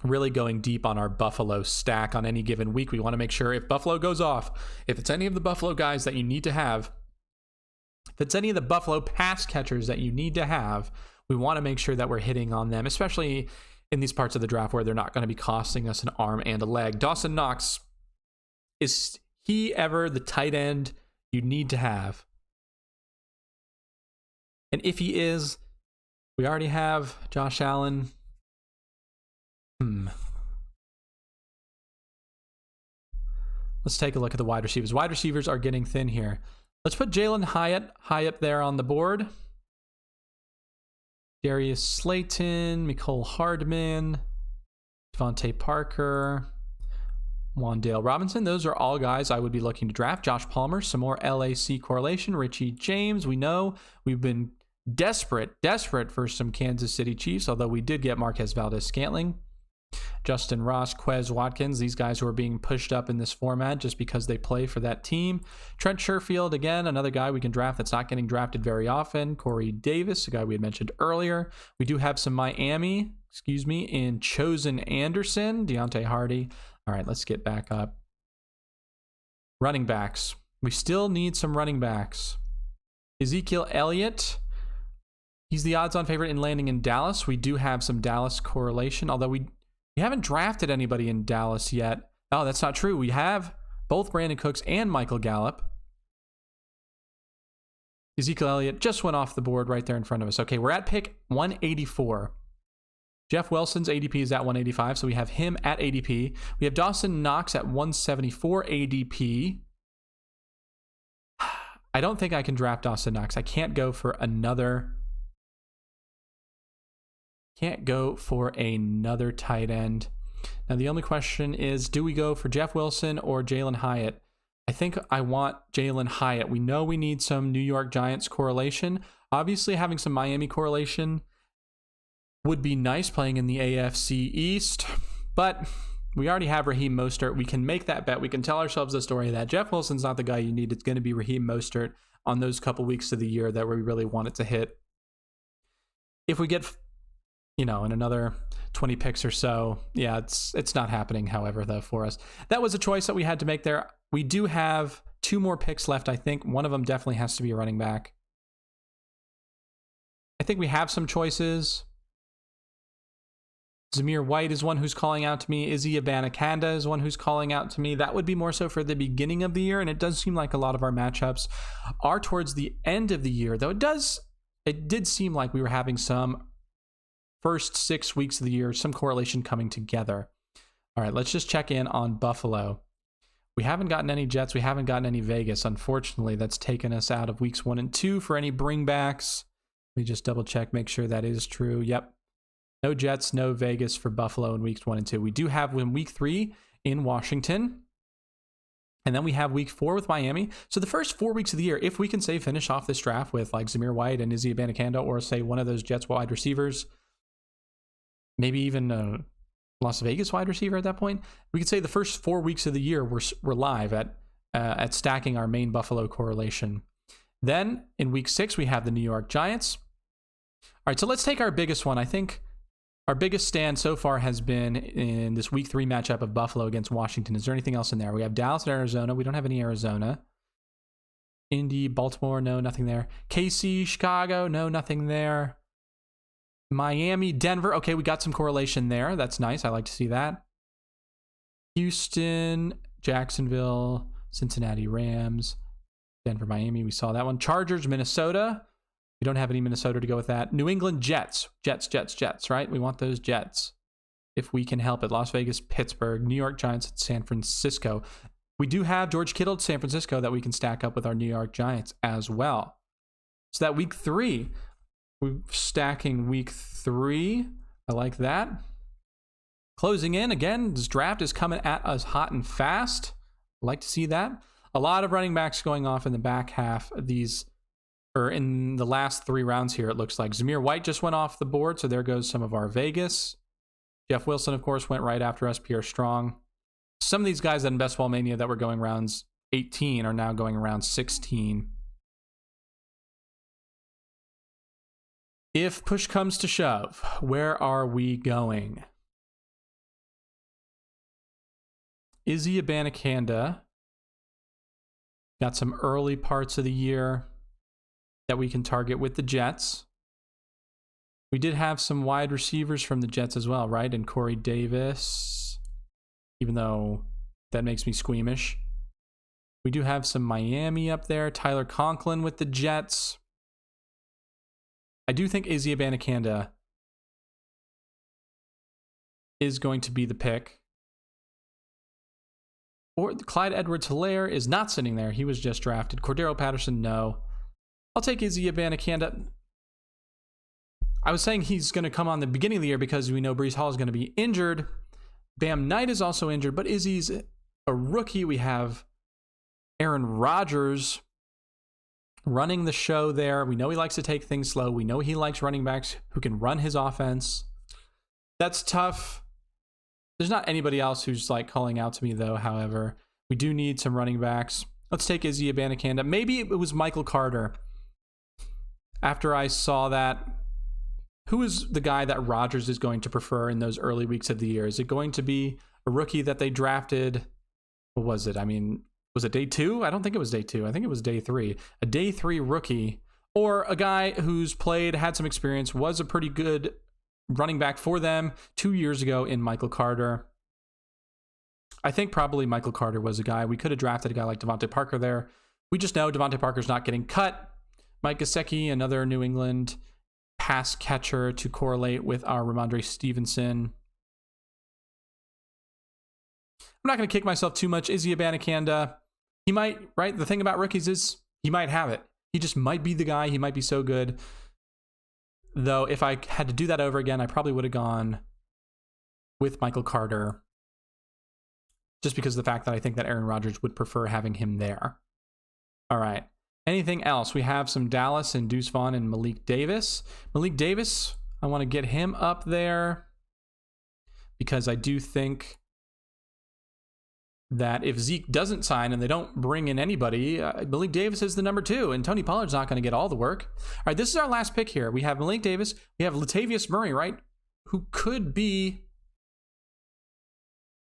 Really going deep on our Buffalo stack on any given week. We want to make sure if Buffalo goes off, if it's any of the Buffalo guys that you need to have, if it's any of the Buffalo pass catchers that you need to have, we want to make sure that we're hitting on them, especially in these parts of the draft where they're not going to be costing us an arm and a leg. Dawson Knox, is he ever the tight end you need to have? And if he is, we already have Josh Allen. Let's take a look at the wide receivers. Wide receivers are getting thin here. Let's put Jalen Hyatt high up there on the board. Darius Slayton, Mecole Hardman, Devontae Parker, Wan'Dale Robinson. Those are all guys I would be looking to draft. Josh Palmer, some more LAC correlation. Richie James, we know we've been desperate for some Kansas City Chiefs, although we did get Marquez Valdes-Scantling. Justin Ross, Quez Watkins, these guys who are being pushed up in this format just because they play for that team. Trent Sherfield, again, another guy we can draft that's not getting drafted very often. Corey Davis, a guy we had mentioned earlier. We do have some Miami, in Chosen Anderson, Deontay Hardy. All right, let's get back up. Running backs. We still need some running backs. Ezekiel Elliott. He's the odds-on favorite in landing in Dallas. We do have some Dallas correlation, although we haven't drafted anybody in Dallas yet. Oh, that's not true. We have both Brandon Cooks and Michael Gallup. Ezekiel Elliott just went off the board right there in front of us. Okay, we're at pick 184. Jeff Wilson's ADP is at 185, so we have him at ADP. We have Dawson Knox at 174 ADP. I don't think I can draft Dawson Knox. I can't go for another tight end. Now, the only question is, do we go for Jeff Wilson or Jalen Hyatt? I think I want Jalen Hyatt. We know we need some New York Giants correlation. Obviously, having some Miami correlation would be nice playing in the AFC East, but we already have Raheem Mostert. We can make that bet. We can tell ourselves the story that Jeff Wilson's not the guy you need. It's going to be Raheem Mostert on those couple weeks of the year that we really want it to hit. If we get, in another 20 picks or so, yeah, it's not happening, however, though, for us. That was a choice that we had to make there. We do have 2 more picks left, I think. One of them definitely has to be a running back. I think we have some choices. Zamir White is one who's calling out to me. Izzy Abanikanda is one who's calling out to me. That would be more so for the beginning of the year, and it does seem like a lot of our matchups are towards the end of the year, though it did seem like we were having some first 6 weeks of the year, some correlation coming together. All right, let's just check in on Buffalo. We haven't gotten any Jets. We haven't gotten any Vegas. Unfortunately, that's taken us out of weeks 1 and 2 for any bringbacks. Let me just double check, make sure that is true. Yep. No Jets, no Vegas for Buffalo in weeks 1 and 2. We do have week 3 in Washington. And then we have week 4 with Miami. So the first 4 weeks of the year, if we can say finish off this draft with like Zamir White and Izzy Abanikanda, or say one of those Jets wide receivers, maybe even a Las Vegas wide receiver at that point, we could say the first 4 weeks of the year we're live at stacking our main Buffalo correlation. Then in week 6, we have the New York Giants. All right, so let's take our biggest one. I think our biggest stand so far has been in this week 3 matchup of Buffalo against Washington. Is there anything else in there? We have Dallas and Arizona. We don't have any Arizona. Indy, Baltimore, no, nothing there. KC, Chicago, no, nothing there. Miami, Denver. Okay, we got some correlation there. That's nice. I like to see that. Houston, Jacksonville, Cincinnati Rams, Denver, Miami. We saw that one. Chargers, Minnesota. We don't have any Minnesota to go with that. New England Jets. Jets, right? We want those Jets if we can help it. Las Vegas, Pittsburgh, New York Giants, and San Francisco. We do have George Kittle at San Francisco that we can stack up with our New York Giants as well. So that week 3, we're stacking week 3. I like that. Closing in, again, this draft is coming at us hot and fast. I like to see that. A lot of running backs going off in the back half of these, or in the last 3 rounds here, it looks like. Zamir White just went off the board, so there goes some of our Vegas. Jeff Wilson, of course, went right after us. Pierre Strong. Some of these guys in Best Ball Mania that were going rounds 18 are now going around 16. If push comes to shove, where are we going? Izzy Abanikanda got some early parts of the year that we can target with the Jets. We did have some wide receivers from the Jets as well, right? And Corey Davis, even though that makes me squeamish. We do have some Miami up there. Tyler Conklin with the Jets. I do think Izzy Abanikanda is going to be the pick. Or Clyde Edwards-Helaire is not sitting there. He was just drafted. Cordero Patterson, no. I'll take Izzy Abanikanda. I was saying he's going to come on the beginning of the year because we know Breece Hall is going to be injured. Bam Knight is also injured, but Izzy's a rookie. We have Aaron Rodgers running the show there. We know he likes to take things slow. We know he likes running backs who can run his offense. That's tough. There's not anybody else who's like calling out to me though. However, we do need some running backs. Let's take Izzy Abanikanda. Maybe it was Michael Carter. After I saw that, who is the guy that Rodgers is going to prefer in those early weeks of the year? Is it going to be a rookie that they drafted? What was it? I mean, was it day 2? I don't think it was day 2. I think it was day 3. A day 3 rookie, or a guy who's played, had some experience, was a pretty good running back for them 2 years ago in Michael Carter. I think probably Michael Carter was a guy. We could have drafted a guy like Devontae Parker there. We just know Devontae Parker's not getting cut. Mike Gesicki, another New England pass catcher to correlate with our Ramondre Stevenson. I'm not going to kick myself too much. Izzy Abanikanda, he might, right? The thing about rookies is he might have it. He just might be the guy. He might be so good. Though if I had to do that over again, I probably would have gone with Michael Carter, just because of the fact that I think that Aaron Rodgers would prefer having him there. All right. Anything else? We have some Dallas and Deuce Vaughn and Malik Davis. Malik Davis, I want to get him up there because I do think that if Zeke doesn't sign and they don't bring in anybody, Malik Davis is the number 2, and Tony Pollard's not going to get all the work. All right, this is our last pick here. We have Malik Davis. We have Latavius Murray, right? Who could be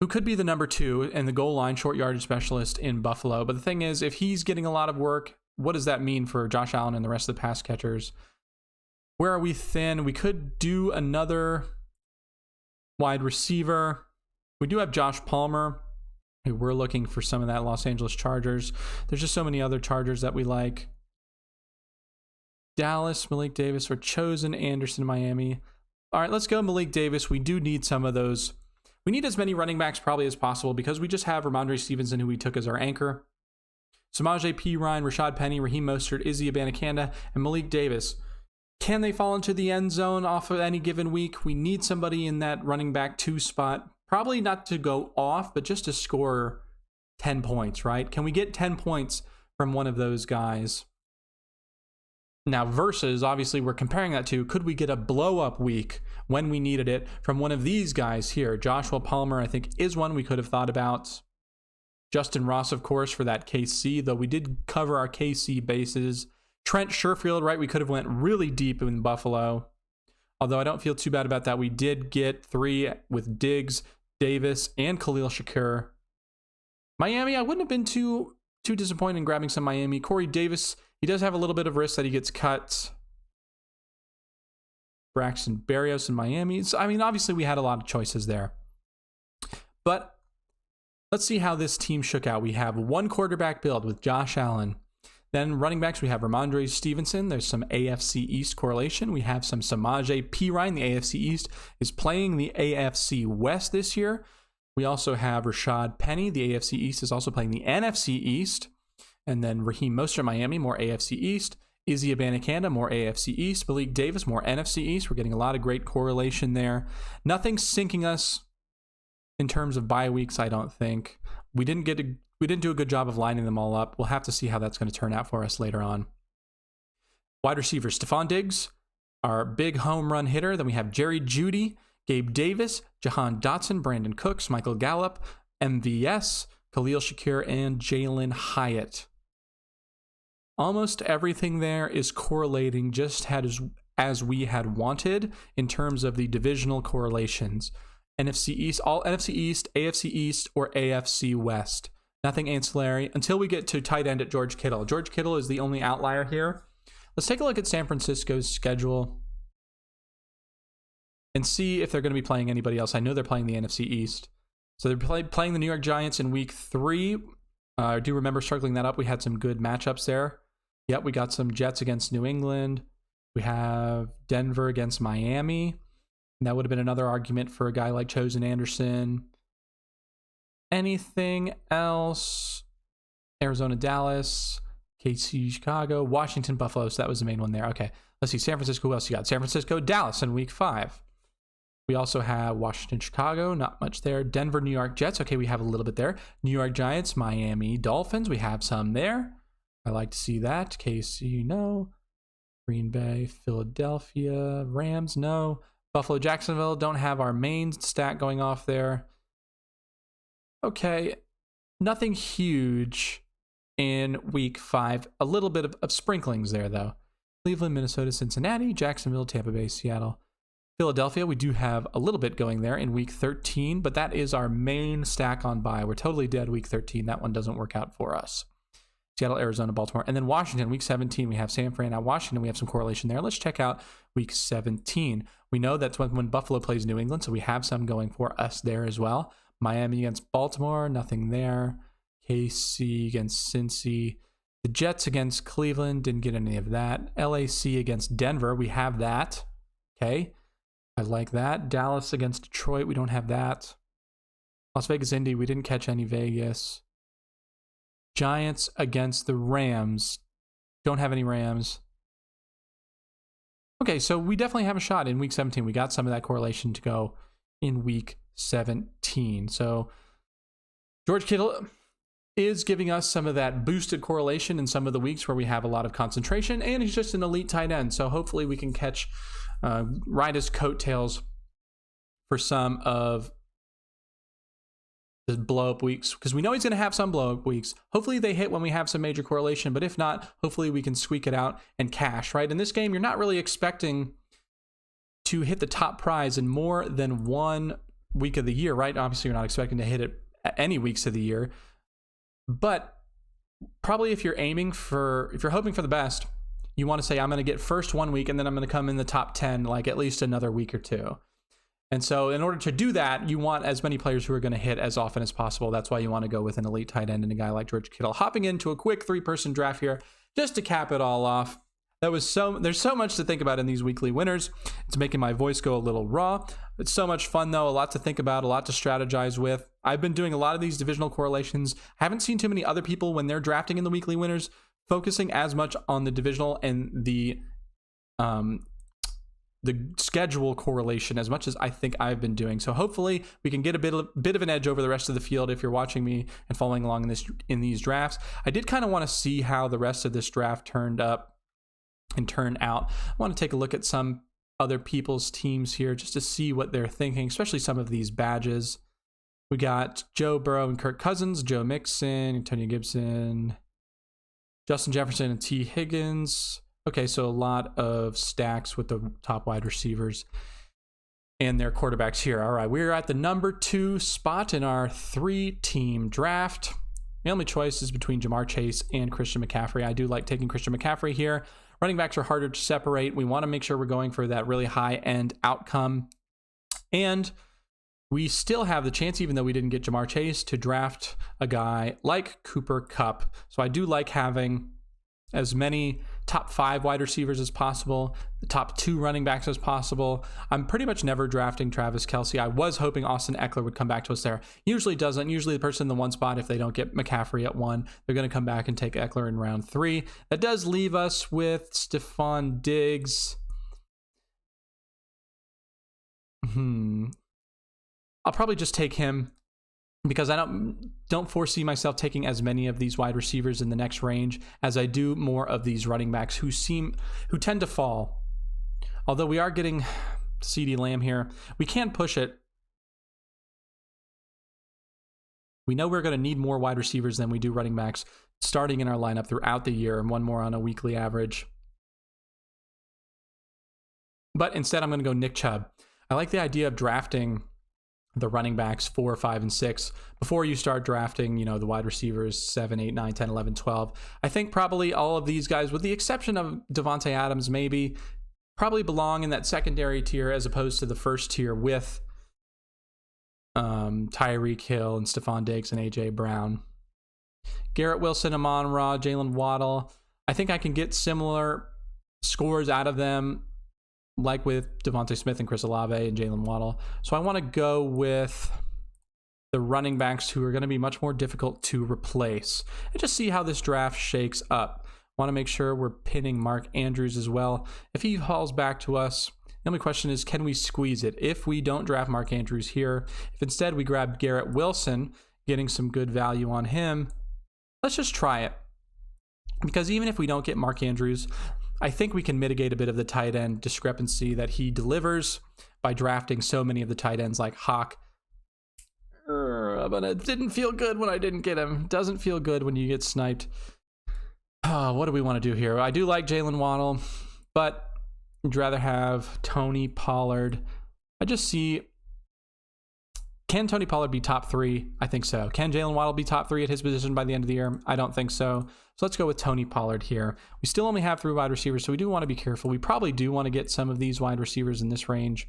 the number 2 and the goal line short yardage specialist in Buffalo. But the thing is, if he's getting a lot of work, what does that mean for Josh Allen and the rest of the pass catchers? Where are we thin? We could do another wide receiver. We do have Josh Palmer. We're looking for some of that Los Angeles Chargers. There's just so many other Chargers that we like. Dallas, Malik Davis, or Chosen, Anderson, Miami. All right, let's go Malik Davis. We do need some of those. We need as many running backs probably as possible because we just have Ramondre Stevenson, who we took as our anchor. Samaje Perine, Rashad Penny, Raheem Mostert, Izzy Abanikanda, and Malik Davis. Can they fall into the end zone off of any given week? We need somebody in that running back 2 spot. Probably not to go off, but just to score 10 points, right? Can we get 10 points from one of those guys? Now, versus, obviously, we're comparing that to, could we get a blow-up week when we needed it from one of these guys here? Joshua Palmer, I think, is one we could have thought about. Justin Ross, of course, for that KC, though we did cover our KC bases. Trent Sherfield, right? We could have went really deep in Buffalo. Although I don't feel too bad about that. We did get 3 with Diggs, Davis, and Khalil Shakur. Miami, I wouldn't have been too disappointed in grabbing some Miami. Corey Davis, he does have a little bit of risk that he gets cut. Braxton Berrios in Miami. So, I mean, obviously we had a lot of choices there. But let's see how this team shook out. We have 1 quarterback build with Josh Allen. Then running backs, we have Ramondre Stevenson. There's some AFC East correlation. We have some Samaje Perine. The AFC East is playing the AFC West this year. We also have Rashad Penny. The AFC East is also playing the NFC East. And then Raheem Mostert, Miami, more AFC East. Izzy Abanikanda, more AFC East. Malik Davis, more NFC East. We're getting a lot of great correlation there. Nothing sinking us in terms of bye weeks, I don't think. We didn't do a good job of lining them all up. We'll have to see how that's going to turn out for us later on. Wide receivers, Stephon Diggs, our big home run hitter. Then we have Jerry Jeudy, Gabe Davis, Jahan Dotson, Brandon Cooks, Michael Gallup, MVS, Khalil Shakir, and Jalen Hyatt. Almost everything there is correlating just as we had wanted in terms of the divisional correlations. NFC East, all NFC East, AFC East, or AFC West. Nothing ancillary until we get to tight end at George Kittle. George Kittle is the only outlier here. Let's take a look at San Francisco's schedule and see if they're going to be playing anybody else. I know they're playing the NFC East. So they're playing the New York Giants in week 3. I do remember circling that up. We had some good matchups there. Yep, we got some Jets against New England. We have Denver against Miami. And that would have been another argument for a guy like Chosen Anderson. Anything else? Arizona, Dallas, KC, Chicago, Washington, Buffalo. So that was the main one there. Okay, let's see. San Francisco, who else you got? San Francisco, Dallas in week 5. We also have Washington, Chicago. Not much there. Denver, New York Jets. Okay, we have a little bit there. New York Giants, Miami Dolphins. We have some there. I like to see that. KC, no. Green Bay, Philadelphia, Rams, no. Buffalo, Jacksonville, don't have our main stat going off there. Okay, nothing huge in week 5. A little bit of sprinklings there, though. Cleveland, Minnesota, Cincinnati, Jacksonville, Tampa Bay, Seattle. Philadelphia, we do have a little bit going there in week 13, but that is our main stack on bye. We're totally dead week 13. That one doesn't work out for us. Seattle, Arizona, Baltimore. And then Washington, week 17, we have San Fran. Now, Washington, we have some correlation there. Let's check out week 17. We know that's when Buffalo plays New England, so we have some going for us there as well. Miami against Baltimore, nothing there. KC against Cincy. The Jets against Cleveland, didn't get any of that. LAC against Denver, we have that. Okay, I like that. Dallas against Detroit, we don't have that. Las Vegas, Indy, we didn't catch any Vegas. Giants against the Rams. Don't have any Rams. Okay, so we definitely have a shot in week 17. We got some of that correlation to go in week 17. So George Kittle is giving us some of that boosted correlation in some of the weeks where we have a lot of concentration, and he's just an elite tight end. So hopefully we can ride his coattails for some of the blow-up weeks, because we know he's going to have some blow-up weeks. Hopefully they hit when we have some major correlation, but if not, hopefully we can squeak it out and cash, right? In this game, you're not really expecting to hit the top prize in more than one week of the year, right? Obviously, you're not expecting to hit it any weeks of the year, but probably if you're hoping for the best, you want to say, I'm going to get first 1 week, and then I'm going to come in the top 10, like at least another week or 2. And so in order to do that, you want as many players who are going to hit as often as possible. That's why you want to go with an elite tight end and a guy like George Kittle. Hopping into a quick 3-person draft here, just to cap it all off. There's so much to think about in these weekly winners. It's making my voice go a little raw. It's so much fun, though. A lot to think about, a lot to strategize with. I've been doing a lot of these divisional correlations. I haven't seen too many other people, when they're drafting in the weekly winners, focusing as much on the divisional and the schedule correlation as much as I think I've been doing. So hopefully we can get a bit of an edge over the rest of the field if you're watching me and following along in these drafts. I did kind of want to see how the rest of this draft turned out. I want to take a look at some other people's teams here just to see what they're thinking, especially some of these badges. We got Joe Burrow and Kirk Cousins, Joe Mixon, Antonio Gibson, Justin Jefferson, and T. Higgins. Okay, so a lot of stacks with the top wide receivers and their quarterbacks here. All right, we're at the number 2 spot in our 3-team draft. My only choice is between Jamar Chase and Christian McCaffrey. I do like taking Christian McCaffrey here. Running backs are harder to separate. We want to make sure we're going for that really high-end outcome. And we still have the chance, even though we didn't get Jamar Chase, to draft a guy like Cooper Kupp. So I do like having as many top 5 wide receivers as possible, the top 2 running backs as possible. I'm pretty much never drafting Travis Kelce. I was hoping Austin Eckler would come back to us there. Usually doesn't. Usually the person in the 1 spot, if they don't get McCaffrey at 1, they're going to come back and take Eckler in round 3. That does leave us with Stephon Diggs. I'll probably just take him because I don't foresee myself taking as many of these wide receivers in the next range as I do more of these running backs who tend to fall. Although we are getting CeeDee Lamb here, we can push it. We know we're going to need more wide receivers than we do running backs starting in our lineup throughout the year, and 1 more on a weekly average. But instead, I'm going to go Nick Chubb. I like the idea of drafting the running backs 4, 5, and 6 before you start drafting, the wide receivers 7, 8, 9, 10, 11, 12. I think probably all of these guys, with the exception of Devontae Adams, maybe probably belong in that secondary tier as opposed to the first tier with Tyreek Hill and Stephon Diggs and AJ Brown. Garrett Wilson, Amon-Ra, Jalen Waddle. I think I can get similar scores out of them like with Devontae Smith and Chris Olave and Jalen Waddle. So I want to go with the running backs who are going to be much more difficult to replace and just see how this draft shakes up. Want to make sure we're pinning Mark Andrews as well. If he falls back to us, the only question is, can we squeeze it? If we don't draft Mark Andrews here, if instead we grab Garrett Wilson, getting some good value on him, let's just try it. Because even if we don't get Mark Andrews, I think we can mitigate a bit of the tight end discrepancy that he delivers by drafting so many of the tight ends like Hawk. But it didn't feel good when I didn't get him. Doesn't feel good when you get sniped. What do we want to do here? I do like Jalen Waddle, but I'd rather have Tony Pollard. I just see, can Tony Pollard be top 3? I think so. Can Jalen Waddle be top 3 at his position by the end of the year? I don't think so. So let's go with Tony Pollard here. We still only have 3 wide receivers, so we do want to be careful. We probably do want to get some of these wide receivers in this range,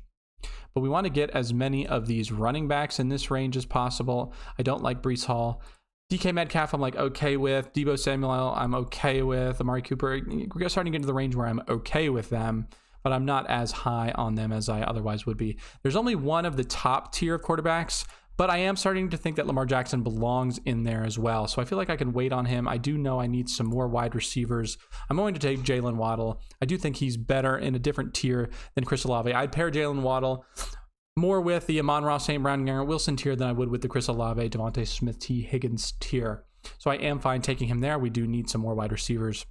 but we want to get as many of these running backs in this range as possible. I don't like Breece Hall. DK Metcalf, I'm like okay with. Deebo Samuel, I'm okay with. Amari Cooper, we're starting to get into the range where I'm okay with them, but I'm not as high on them as I otherwise would be. There's only one of the top tier of quarterbacks, but I am starting to think that Lamar Jackson belongs in there as well. So I feel like I can wait on him. I do know I need some more wide receivers. I'm going to take Jalen Waddle. I do think he's better in a different tier than Chris Olave. I'd pair Jalen Waddle more with the Amon-Ra, St. Brown, and Garrett Wilson tier than I would with the Chris Olave, Devontae Smith, T. Higgins tier. So I am fine taking him there. We do need some more wide receivers.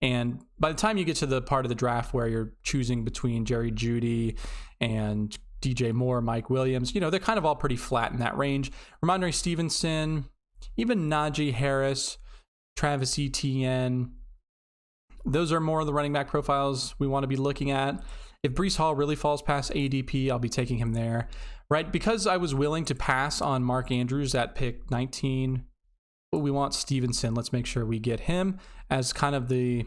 And by the time you get to the part of the draft where you're choosing between Jerry Jeudy and DJ Moore, Mike Williams, they're kind of all pretty flat in that range. Ramondre Stevenson, even Najee Harris, Travis Etienne, those are more of the running back profiles we want to be looking at. If Breece Hall really falls past ADP, I'll be taking him there, right? Because I was willing to pass on Mark Andrews at pick 19, but we want Stevenson. Let's make sure we get him as kind of the,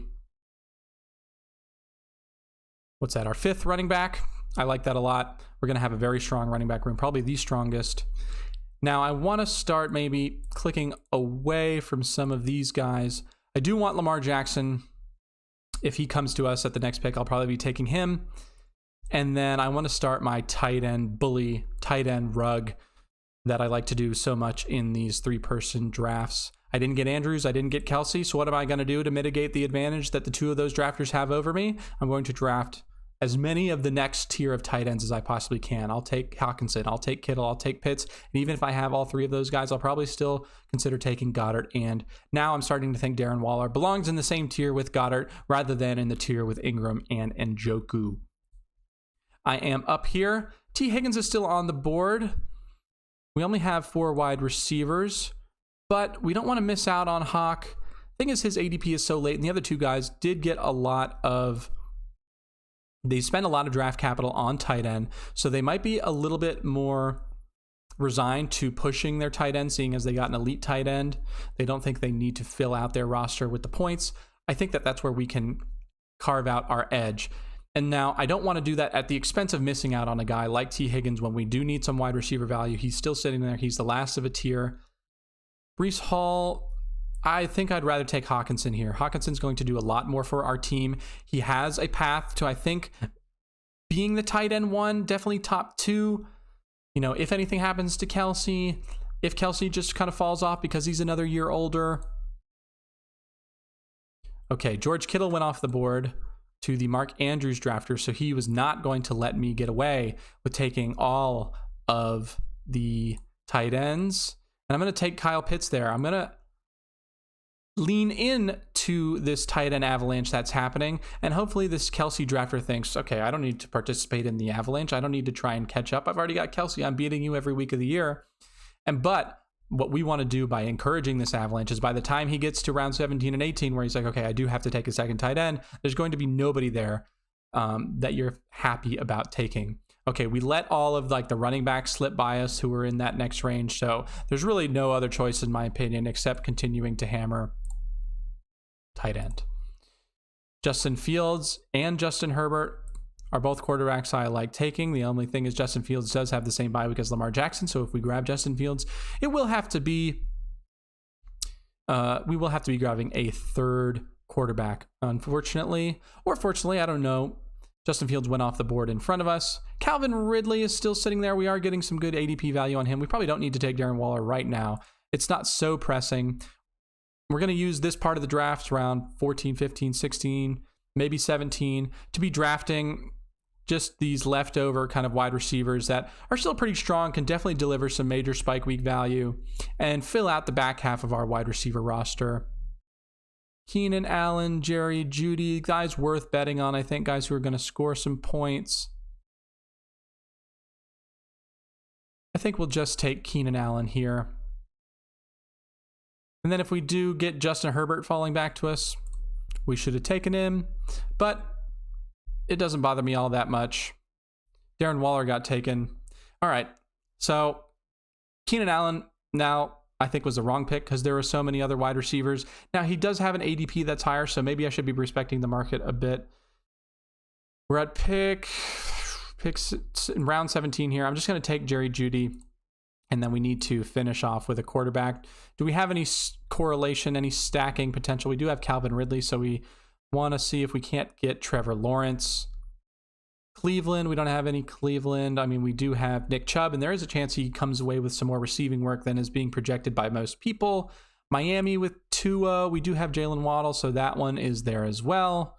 our 5th running back. I like that a lot. We're going to have a very strong running back room, probably the strongest. Now, I want to start maybe clicking away from some of these guys. I do want Lamar Jackson. If he comes to us at the next pick, I'll probably be taking him. And then I want to start my tight end bully, tight end rug that I like to do so much in these 3-person drafts. I didn't get Andrews. I didn't get Kelce. So what am I going to do to mitigate the advantage that the 2 of those drafters have over me? I'm going to draft as many of the next tier of tight ends as I possibly can. I'll take Hawkinson, I'll take Kittle, I'll take Pitts, and even if I have all 3 of those guys, I'll probably still consider taking Goddard. And now I'm starting to think Darren Waller belongs in the same tier with Goddard rather than in the tier with Ingram and Njoku. I am up here. T. Higgins is still on the board. We only have 4 wide receivers, but we don't want to miss out on Hawk. Thing is, his ADP is so late, and the other 2 guys did get they spend a lot of draft capital on tight end, so they might be a little bit more resigned to pushing their tight end, seeing as they got an elite tight end. They don't think they need to fill out their roster with the points. I think that that's where we can carve out our edge. And now I don't want to do that at the expense of missing out on a guy like T. Higgins when we do need some wide receiver value. He's still sitting there. He's the last of a tier. Breece Hall, I think I'd rather take Hawkinson here. Hawkinson's going to do a lot more for our team. He has a path to, I think, being the tight end one, definitely top 2. You know, if anything happens to Kelsey, if Kelsey just kind of falls off because he's another year older. Okay, George Kittle went off the board to the Mark Andrews drafter, so he was not going to let me get away with taking all of the tight ends. And I'm going to take Kyle Pitts there. I'm going to lean in to this tight end avalanche that's happening, and hopefully this Kelsey drafter thinks, okay, I don't need to participate in the avalanche. I don't need to try and catch up. I've already got Kelsey. I'm beating you every week of the year. But what we want to do by encouraging this avalanche is by the time he gets to round 17 and 18, where he's like, okay, I do have to take a second tight end, there's going to be nobody there that you're happy about taking. Okay, we let all of like the running backs slip by us who are in that next range, so there's really no other choice in my opinion except continuing to hammer tight end. Justin Fields and Justin Herbert are both quarterbacks I like taking. The only thing is Justin Fields does have the same bye week as Lamar Jackson, so if we grab Justin Fields, it will have to be we will have to be grabbing a third quarterback, unfortunately, or fortunately, I don't know. Justin Fields went off the board in front of us. Calvin Ridley is still sitting there. We are getting some good ADP value on him. We probably don't need to take Darren Waller right now. It's not so pressing. We're going to use this part of the draft, around 14, 15, 16, maybe 17, to be drafting just these leftover kind of wide receivers that are still pretty strong, can definitely deliver some major spike week value, and fill out the back half of our wide receiver roster. Keenan Allen, Jerry Jeudy, guys worth betting on, I think, guys who are going to score some points. I think we'll just take Keenan Allen here. And then if we do get Justin Herbert falling back to us, we should have taken him, but it doesn't bother me all that much. Darren Waller got taken. All right, so Keenan Allen now I think was the wrong pick because there were so many other wide receivers. Now he does have an ADP that's higher, so maybe I should be respecting the market a bit. We're at picks in round 17 here. I'm just going to take Jerry Jeudy. And then we need to finish off with a quarterback. Do we have any correlation, any stacking potential? We do have Calvin Ridley, so we want to see if we can't get Trevor Lawrence. Cleveland, we don't have any Cleveland. I mean, we do have Nick Chubb, and there is a chance he comes away with some more receiving work than is being projected by most people. Miami with Tua, we do have Jalen Waddle, so that one is there as well.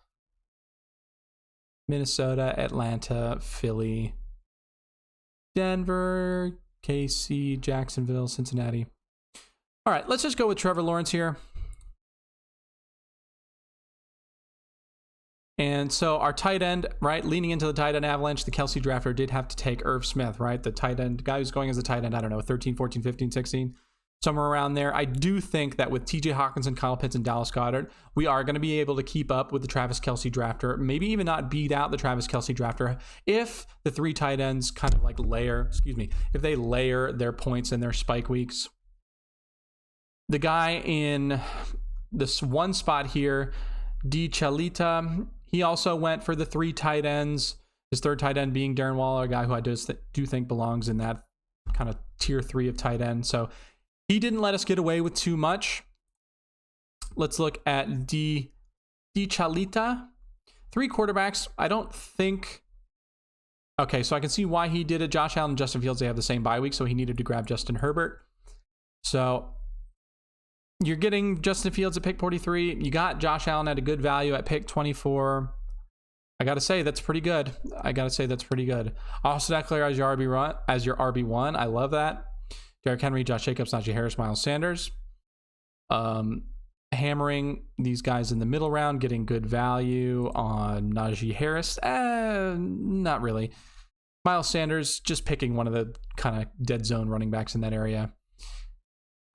Minnesota, Atlanta, Philly, Denver, KC, Jacksonville, Cincinnati. All right, let's just go with Trevor Lawrence here. And so our tight end, right, leaning into the tight end avalanche, the Kelsey drafter did have to take Irv Smith, right? The tight end, guy who's going as a tight end, I don't know, 13, 14, 15, 16, somewhere around there. I do think that with TJ Hawkinson, Kyle Pitts, and Dallas Goedert, we are going to be able to keep up with the Travis Kelsey drafter, maybe even not beat out the Travis Kelsey drafter if the three tight ends kind of like if they layer their points in their spike weeks. The guy in this one spot here, D. Chalita, he also went for the three tight ends, his third tight end being Darren Waller, a guy who I do think belongs in that kind of tier 3 of tight end. So he didn't let us get away with too much. Let's look at D. Chalita. 3 quarterbacks. I don't think... Okay, so I can see why he did it. Josh Allen and Justin Fields, they have the same bye week, so he needed to grab Justin Herbert. So you're getting Justin Fields at pick 43. You got Josh Allen at a good value at pick 24. I got to say, that's pretty good. Austin Eckler as your RB1. I love that. Derrick Henry, Josh Jacobs, Najee Harris, Miles Sanders. Hammering these guys in the middle round, getting good value on Najee Harris. Not really. Miles Sanders, just picking one of the kind of dead zone running backs in that area.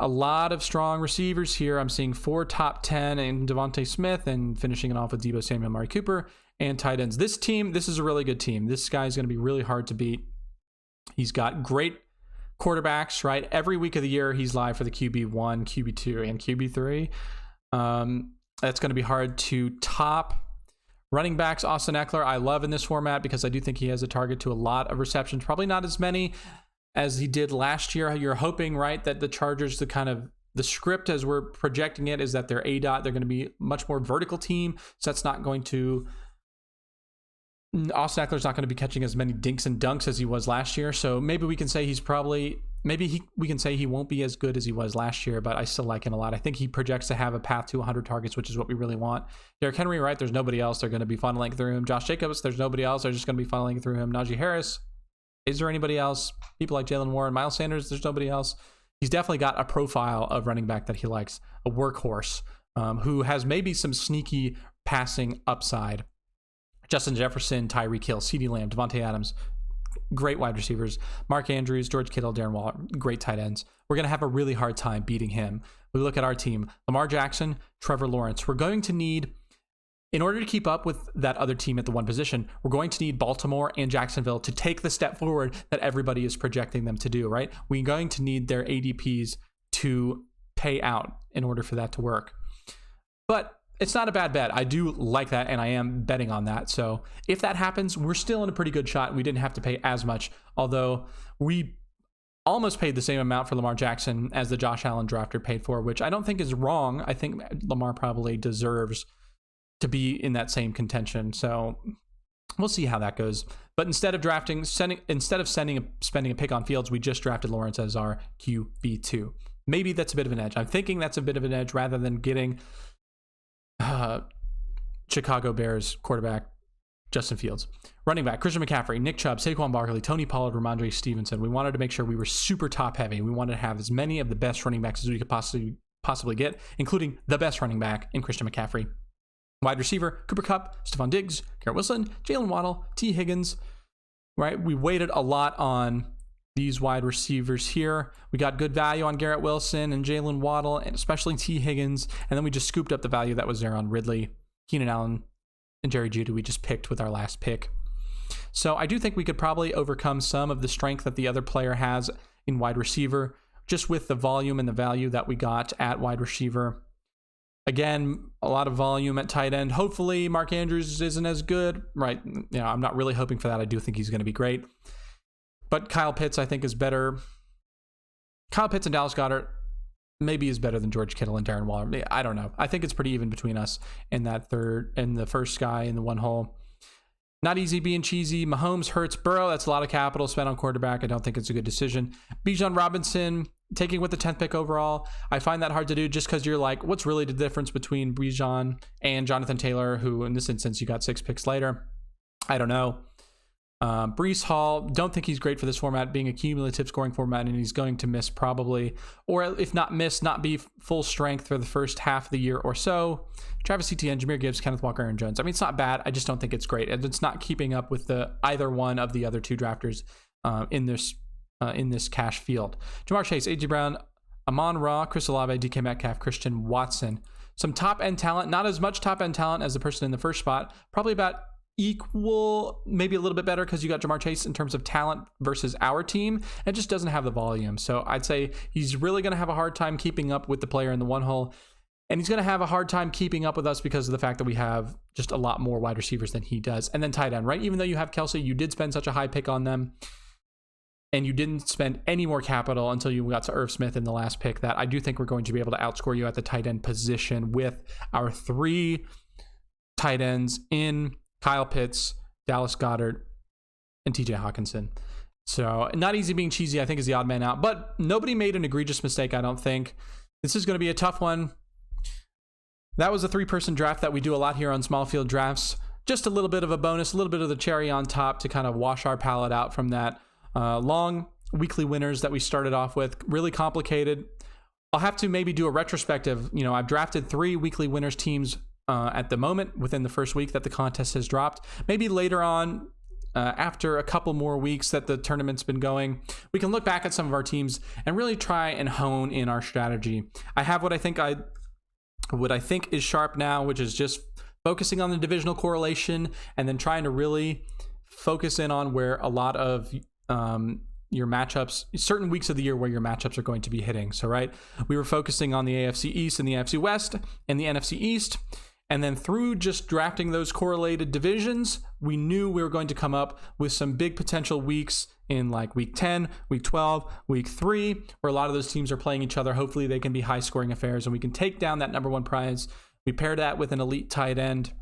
A lot of strong receivers here. I'm seeing 4 top 10 and Devontae Smith, and finishing it off with Deebo Samuel, Amari Cooper, and tight ends. This is a really good team. This guy's going to be really hard to beat. He's got great quarterbacks, right? Every week of the year, he's live for the QB1, QB2, and QB3. That's going to be hard to top. Running backs, Austin Eckler, I love in this format because I do think he has a target to a lot of receptions. Probably not as many as he did last year. You're hoping, right, that the Chargers, the the script as we're projecting it is that they're they're going to be much more vertical team. So that's not going to, Austin Eckler's not going to be catching as many dinks and dunks as he was last year. So maybe we can say we can say he won't be as good as he was last year, but I still like him a lot. I think he projects to have a path to 100 targets, which is what we really want. Derrick Henry, right? There's nobody else. They're going to be funneling through him. Josh Jacobs, there's nobody else. They're just going to be funneling through him. Najee Harris, is there anybody else? People like Jalen Warren, Miles Sanders, there's nobody else. He's definitely got a profile of running back that he likes, a workhorse who has maybe some sneaky passing upside. Justin Jefferson, Tyreek Hill, CeeDee Lamb, Devontae Adams, great wide receivers. Mark Andrews, George Kittle, Darren Waller, great tight ends. We're going to have a really hard time beating him. We look at our team, Lamar Jackson, Trevor Lawrence. We're going to need, in order to keep up with that other team at the one position, we're going to need Baltimore and Jacksonville to take the step forward that everybody is projecting them to do, right? We're going to need their ADPs to pay out in order for that to work. But it's not a bad bet. I do like that, and I am betting on that. So if that happens, we're still in a pretty good shot. We didn't have to pay as much, although we almost paid the same amount for Lamar Jackson as the Josh Allen drafter paid for, which I don't think is wrong. I think Lamar probably deserves to be in that same contention. So we'll see how that goes. But instead of spending a pick on Fields, we just drafted Lawrence as our QB2. Maybe that's a bit of an edge. I'm thinking that's a bit of an edge rather than getting Chicago Bears quarterback Justin Fields. Running back Christian McCaffrey, Nick Chubb, Saquon Barkley, Tony Pollard, Ramondre Stevenson. We wanted to make sure we were super top heavy. We wanted to have as many of the best running backs as we could possibly get, including the best running back in Christian McCaffrey. Wide receiver Cooper Kupp, Stephon Diggs, Garrett Wilson, Jalen Waddle, T. Higgins. Right, we waited a lot on these wide receivers here. We got good value on Garrett Wilson and Jalen Waddle, and especially T. Higgins. And then we just scooped up the value that was there on Ridley, Keenan Allen, and Jerry Jeudy we just picked with our last pick. So I do think we could probably overcome some of the strength that the other player has in wide receiver, just with the volume and the value that we got at wide receiver. Again, a lot of volume at tight end. Hopefully Mark Andrews isn't as good, right? I'm not really hoping for that. I do think he's going to be great. But Kyle Pitts, I think, is better. Kyle Pitts and Dallas Goedert maybe is better than George Kittle and Darren Waller. I don't know. I think it's pretty even between us in that third, and the first guy in the one hole. Not easy being cheesy. Mahomes, Hurts, Burrow. That's a lot of capital spent on quarterback. I don't think it's a good decision. Bijan Robinson, taking with the 10th pick overall. I find that hard to do just because you're like, what's really the difference between Bijan and Jonathan Taylor, who in this instance you got 6 picks later? I don't know. Breece Hall, don't think he's great for this format, being a cumulative scoring format, and he's going to miss probably, or if not miss, not be full strength for the first half of the year or so. Travis Etienne, Jahmyr Gibbs, Kenneth Walker, Aaron Jones. I mean, it's not bad. I just don't think it's great, and it's not keeping up with either one of the other two drafters in this cash field. Jamar Chase, AJ Brown, Amon-Ra, Chris Olave, DK Metcalf, Christian Watson. Some top end talent, not as much top end talent as the person in the first spot. Probably about equal, maybe a little bit better because you got Jamar Chase in terms of talent versus our team. It just doesn't have the volume. So I'd say he's really going to have a hard time keeping up with the player in the one hole. And he's going to have a hard time keeping up with us because of the fact that we have just a lot more wide receivers than he does. And then tight end, right? Even though you have Kelsey, you did spend such a high pick on them. And you didn't spend any more capital until you got to Irv Smith in the last pick, that I do think we're going to be able to outscore you at the tight end position with our 3 tight ends in Kyle Pitts, Dallas Goedert, and TJ Hawkinson. So not easy being cheesy, I think, is the odd man out. But nobody made an egregious mistake, I don't think. This is going to be a tough one. That was a 3-person draft that we do a lot here on small field drafts. Just a little bit of a bonus, a little bit of the cherry on top to kind of wash our palate out from that long weekly winners that we started off with. Really complicated. I'll have to maybe do a retrospective. I've drafted 3 weekly winners teams at the moment within the first week that the contest has dropped. Maybe later on, after a couple more weeks that the tournament's been going, we can look back at some of our teams and really try and hone in our strategy. I have what I think is sharp now, which is just focusing on the divisional correlation and then trying to really focus in on where a lot of your matchups, certain weeks of the year where your matchups are going to be hitting. So, right, we were focusing on the AFC East and the AFC West and the NFC East. And then through just drafting those correlated divisions, we knew we were going to come up with some big potential weeks in like week 10, week 12, week 3, where a lot of those teams are playing each other. Hopefully they can be high scoring affairs and we can take down that number 1 prize. We pair that with an elite tight end.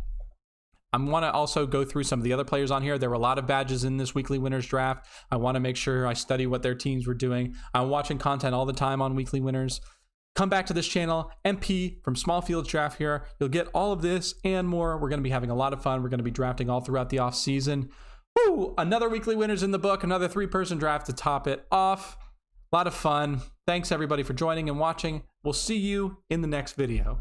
I want to also go through some of the other players on here. There were a lot of badges in this weekly winners draft. I want to make sure I study what their teams were doing. I'm watching content all the time on weekly winners. Come back to this channel, MP from Small Fields Draft here. You'll get all of this and more. We're going to be having a lot of fun. We're going to be drafting all throughout the off season. Woo! Another weekly winners in the book, another 3-person draft to top it off. A lot of fun. Thanks everybody for joining and watching. We'll see you in the next video.